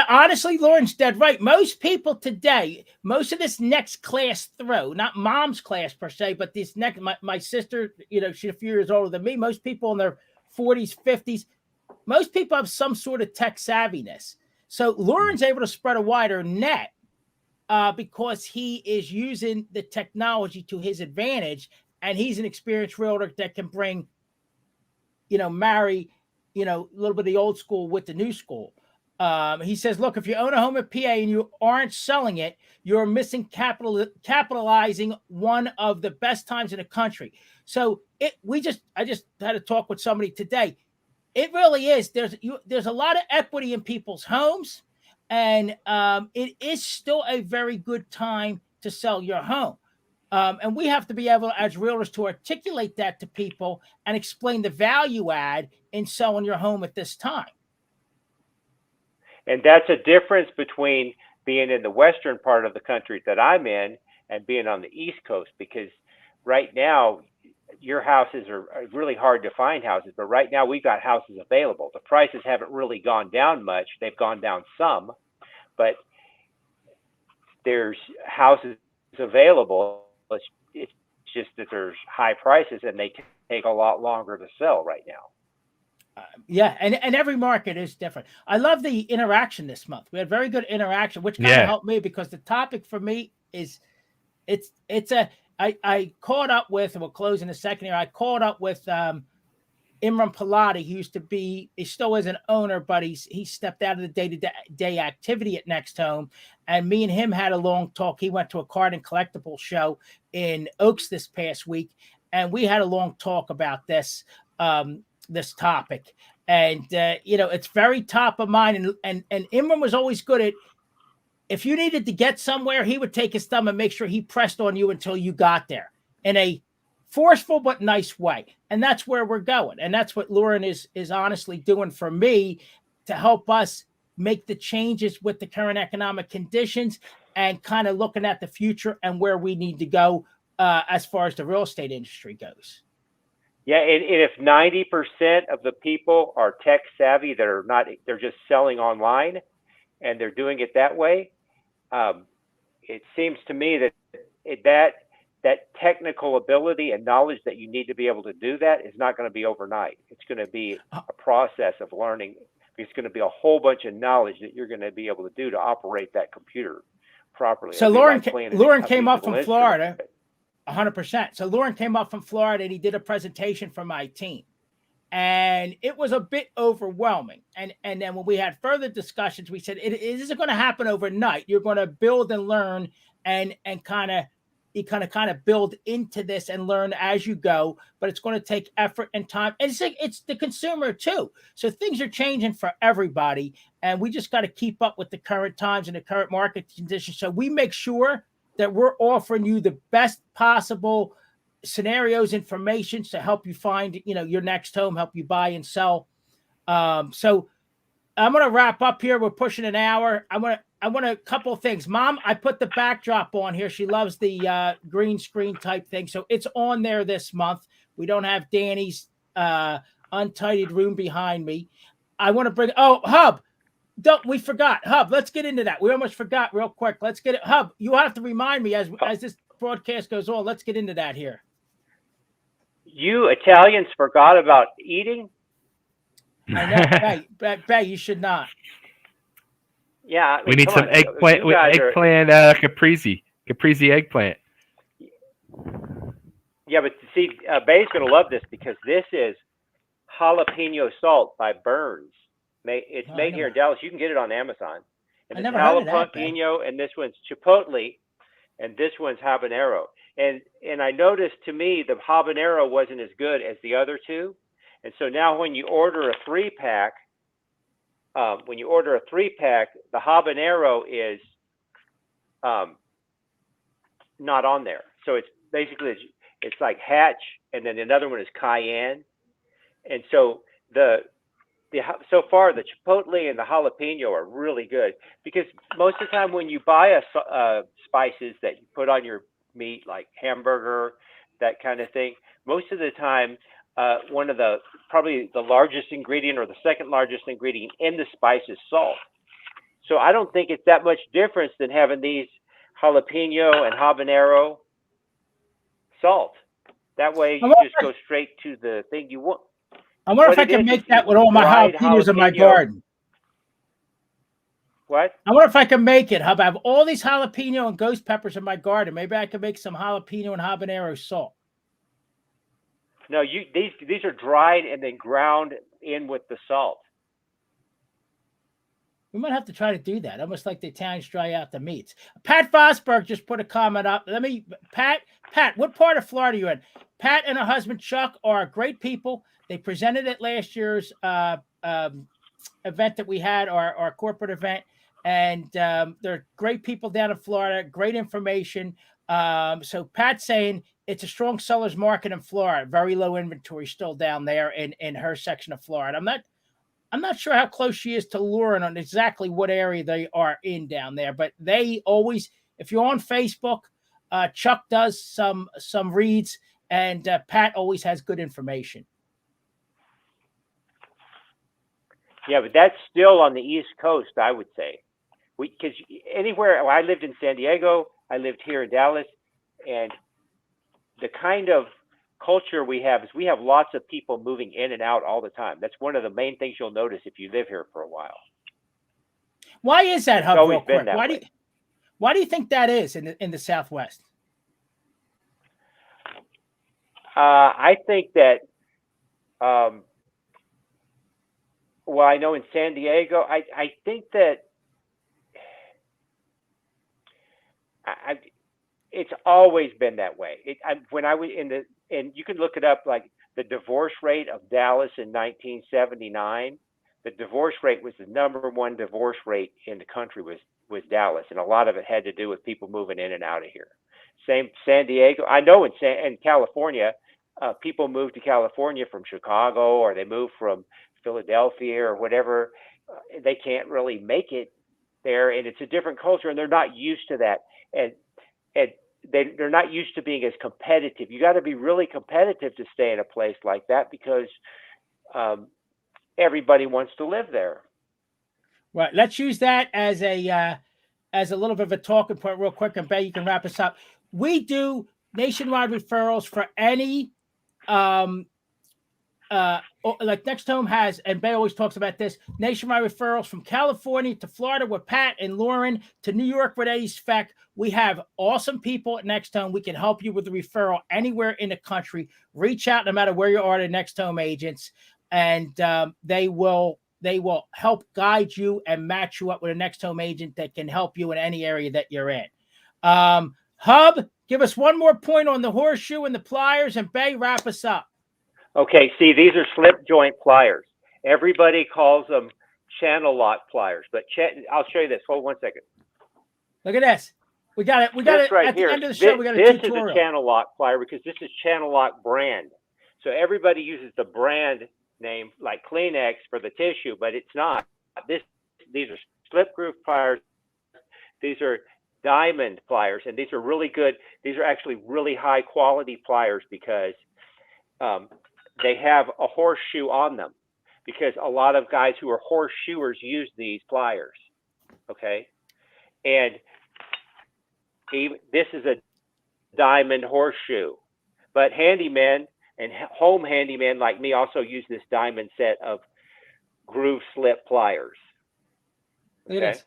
Honestly, Lauren's dead right. Most people today, most of this next class throw, not mom's class per se, but this next, my sister, she's a few years older than me. Most people in their 40s, 50s, most people have some sort of tech savviness. So Lauren's able to spread a wider net because he is using the technology to his advantage, and he's an experienced realtor that can bring, marry, a little bit of the old school with the new school. He says, look, if you own a home in PA and you aren't selling it, you're missing capitalizing one of the best times in the country. So I just had a talk with somebody today. It really is. There's a lot of equity in people's homes, and it is still a very good time to sell your home. And we have to be able, as realtors, to articulate that to people and explain the value add in selling your home at this time. And that's a difference between being in the western part of the country that I'm in and being on the East Coast, because right now your houses are really hard to find houses, but right now we've got houses available. The prices haven't really gone down much. They've gone down some, but there's houses available. It's just that there's high prices and they take a lot longer to sell right now. And every market is different. I love the interaction this month. We had very good interaction, which kind of helped me, because the topic for me is I caught up with, and we'll close in a second here. I caught up with Imran Pilati. He still is an owner, but he stepped out of the day-to-day activity at NextHome. And me and him had a long talk. He went to a card and collectible show in Oaks this past week, and we had a long talk about this topic. And it's very top of mind. And Imran was always good at, if you needed to get somewhere, he would take his thumb and make sure he pressed on you until you got there in a forceful but nice way. And that's where we're going. And that's what Lauren is honestly doing for me to help us make the changes with the current economic conditions and kind of looking at the future and where we need to go as far as the real estate industry goes. Yeah, and if 90% of the people are tech savvy, they're just selling online and they're doing it that way, it seems to me that technical ability and knowledge that you need to be able to do that is not going to be overnight. It's going to be a process of learning. It's going to be a whole bunch of knowledge that you're going to be able to do to operate that computer properly. So Lauren came up from Florida, 100%. So Lauren came up from Florida, and he did a presentation for my team. And it was a bit overwhelming. And then when we had further discussions, we said, it isn't going to happen overnight. You're going to build and learn and kind of build into this and learn as you go, but it's going to take effort and time. And it's the consumer too. So things are changing for everybody, and we just got to keep up with the current times and the current market conditions. So we make sure that we're offering you the best possible scenarios, information to help you find, your next home, help you buy and sell. So I'm going to wrap up here. We're pushing an hour. I want a couple of things. Mom, I put the backdrop on here. She loves the green screen type thing. So it's on there this month. We don't have Danny's untidied room behind me. I want to bring. Oh, Hub. We forgot. Hub, let's get into that. We almost forgot real quick. Let's get it. Hub, you have to remind me as this broadcast goes on. Let's get into that here. You Italians forgot about eating? I know. Bay, you should not. Yeah. I mean, we need some eggplant. Caprese eggplant. Yeah, but see, Bay's going to love this because this is jalapeno salt by Burns. It's made here in Dallas. You can get it on Amazon. And it's jalapeno, and this one's chipotle, and this one's habanero. And I noticed, to me, the habanero wasn't as good as the other two. And so now when you order a 3-pack, the habanero is not on there. So it's basically, it's like Hatch, and then another one is Cayenne. And so so far the chipotle and the jalapeno are really good, because most of the time when you buy spices that you put on your meat, like hamburger, that kind of thing, most of the time one of probably the largest ingredient or the second largest ingredient in the spice is salt. So I don't think it's that much difference than having these jalapeno and habanero salt. That way you just go straight to the thing you want. I wonder if I can make that with all my jalapenos in my garden. What? I wonder if I can make it. I have all these jalapeno and ghost peppers in my garden. Maybe I can make some jalapeno and habanero salt. No, these are dried and then ground in with the salt. We might have to try to do that. Almost like the Italians dry out the meats. Pat Fosberg just put a comment up. Pat, what part of Florida are you in? Pat and her husband Chuck are great people. They presented at last year's event that we had, our corporate event, and they're great people down in Florida. Great information. So Pat's saying it's a strong seller's market in Florida. Very low inventory still down there in her section of Florida. I'm not sure how close she is to Lauren on exactly what area they are in down there, but they always, if you're on Facebook, Chuck does some reads, and Pat always has good information. Yeah, but that's still on the East Coast, I would say. Because anywhere, I lived in San Diego, I lived here in Dallas, and the kind of culture we have is we have lots of people moving in and out all the time. That's one of the main things you'll notice if you live here for a while. Why is that, Hub? Always been that way. Why do you think that is in the Southwest? I think that, well, I know in San Diego, I think that it's always been that way. When I was and you can look it up, like the divorce rate of Dallas in 1979, the divorce rate was the #1 divorce rate in the country was Dallas. And a lot of it had to do with people moving in and out of here. Same San Diego. I know in California, people move to California from Chicago, or they move from Philadelphia or whatever. They can't really make it there, and it's a different culture, and they're not used to that. And they're not used to being as competitive. You got to be really competitive to stay in a place like that, because everybody wants to live there. Right. Let's use that as a little bit of a talking point real quick, and Bay, you can wrap us up. We do nationwide referrals for any like NextHome has, and Bay always talks about this, nationwide referrals from California to Florida with Pat and Lauren to New York with Eddie Speck. We have awesome people at NextHome. We can help you with the referral anywhere in the country. Reach out no matter where you are to NextHome agents, and they will help guide you and match you up with a NextHome agent that can help you in any area that you're in. Hub, give us one more point on the horseshoe and the pliers, and Bay, wrap us up. Okay, see, these are slip joint pliers. Everybody calls them channel lock pliers, but I'll show you this. Hold 1 second. Look at this. We got it. Right at here. The end of the show, we got a tutorial. This is a channel lock plier because this is channel lock brand. So everybody uses the brand name like Kleenex for the tissue, but it's not. These are slip groove pliers. These are diamond pliers, and these are really good. These are actually really high quality pliers because they have a horseshoe on them because a lot of guys who are horseshoers use these pliers. Okay, and this is a diamond horseshoe, but handyman and home handyman like me also use this diamond set of groove slip pliers. Okay? It is.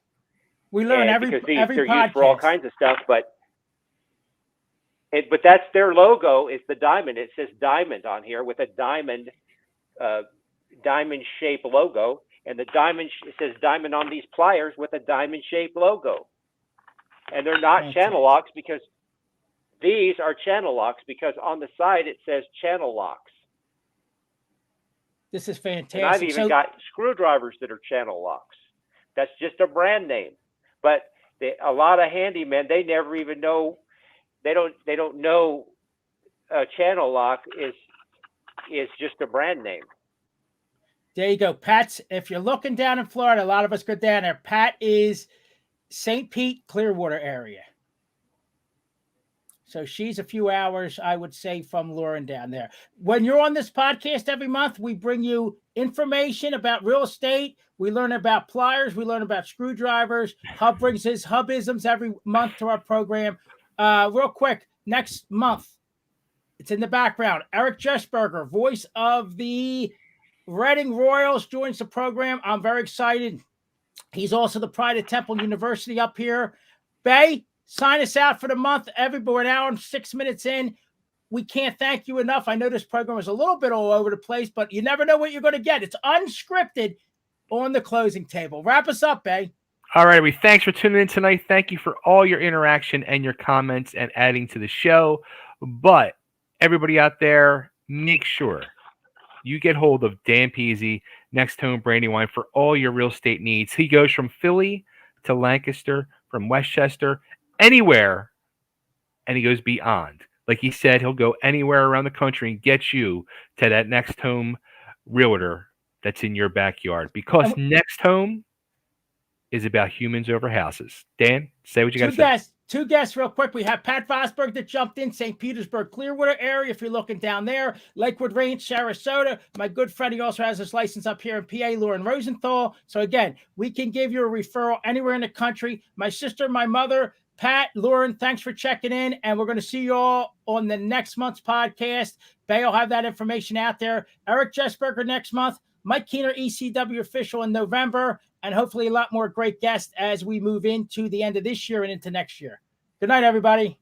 We learn because every they're podcast. used for all kinds of stuff, but that's their logo is the diamond. It says diamond on here with a diamond shaped logo, and the diamond it says diamond on these pliers with a diamond shaped logo. And they're not channel locks because these are channel locks because on the side it says channel locks. This is fantastic. And I've even got screwdrivers that are channel locks. That's just a brand name. But a lot of handymen, they never even know. They don't know a channel lock is just a brand name. There you go, Pat's. If you're looking down in Florida, a lot of us go down there. Pat is St. Pete, Clearwater area. So she's a few hours, I would say, from Lauren down there. When you're on this podcast every month, we bring you information about real estate. We learn about pliers. We learn about screwdrivers. Hub brings his hubisms every month to our program. Real quick, next month, it's in the background. Eric Jesberger, voice of the Reading Royals, joins the program. I'm very excited. He's also the pride of Temple University up here. Bay, sign us out for the month. Everybody, an hour and 6 minutes in. We can't thank you enough. I know this program is a little bit all over the place, but you never know what you're going to get. It's unscripted on the closing table. Wrap us up, Bay. All right, everybody. Thanks for tuning in tonight. Thank you for all your interaction and your comments and adding to the show. But everybody out there, make sure you get hold of Dan Pizzi, NextHome Brandywine, for all your real estate needs. He goes from Philly to Lancaster, from Westchester, anywhere, and he goes beyond. Like he said, he'll go anywhere around the country and get you to that next home realtor that's in your backyard. Because Next Home is about humans over houses. Dan, say what you got to say. Two guests real quick. We have Pat Vosberg that jumped in, St. Petersburg, Clearwater area. If you're looking down there, Lakewood Range, Sarasota. My good friend, he also has his license up here in PA, Lauren Rosenthal. So again, we can give you a referral anywhere in the country. My sister, my mother, Pat, Lauren, thanks for checking in. And we're going to see you all on the next month's podcast. Bay will have that information out there. Eric Jesberger next month. Mike Keener, ECW official in November, and hopefully a lot more great guests as we move into the end of this year and into next year. Good night, everybody.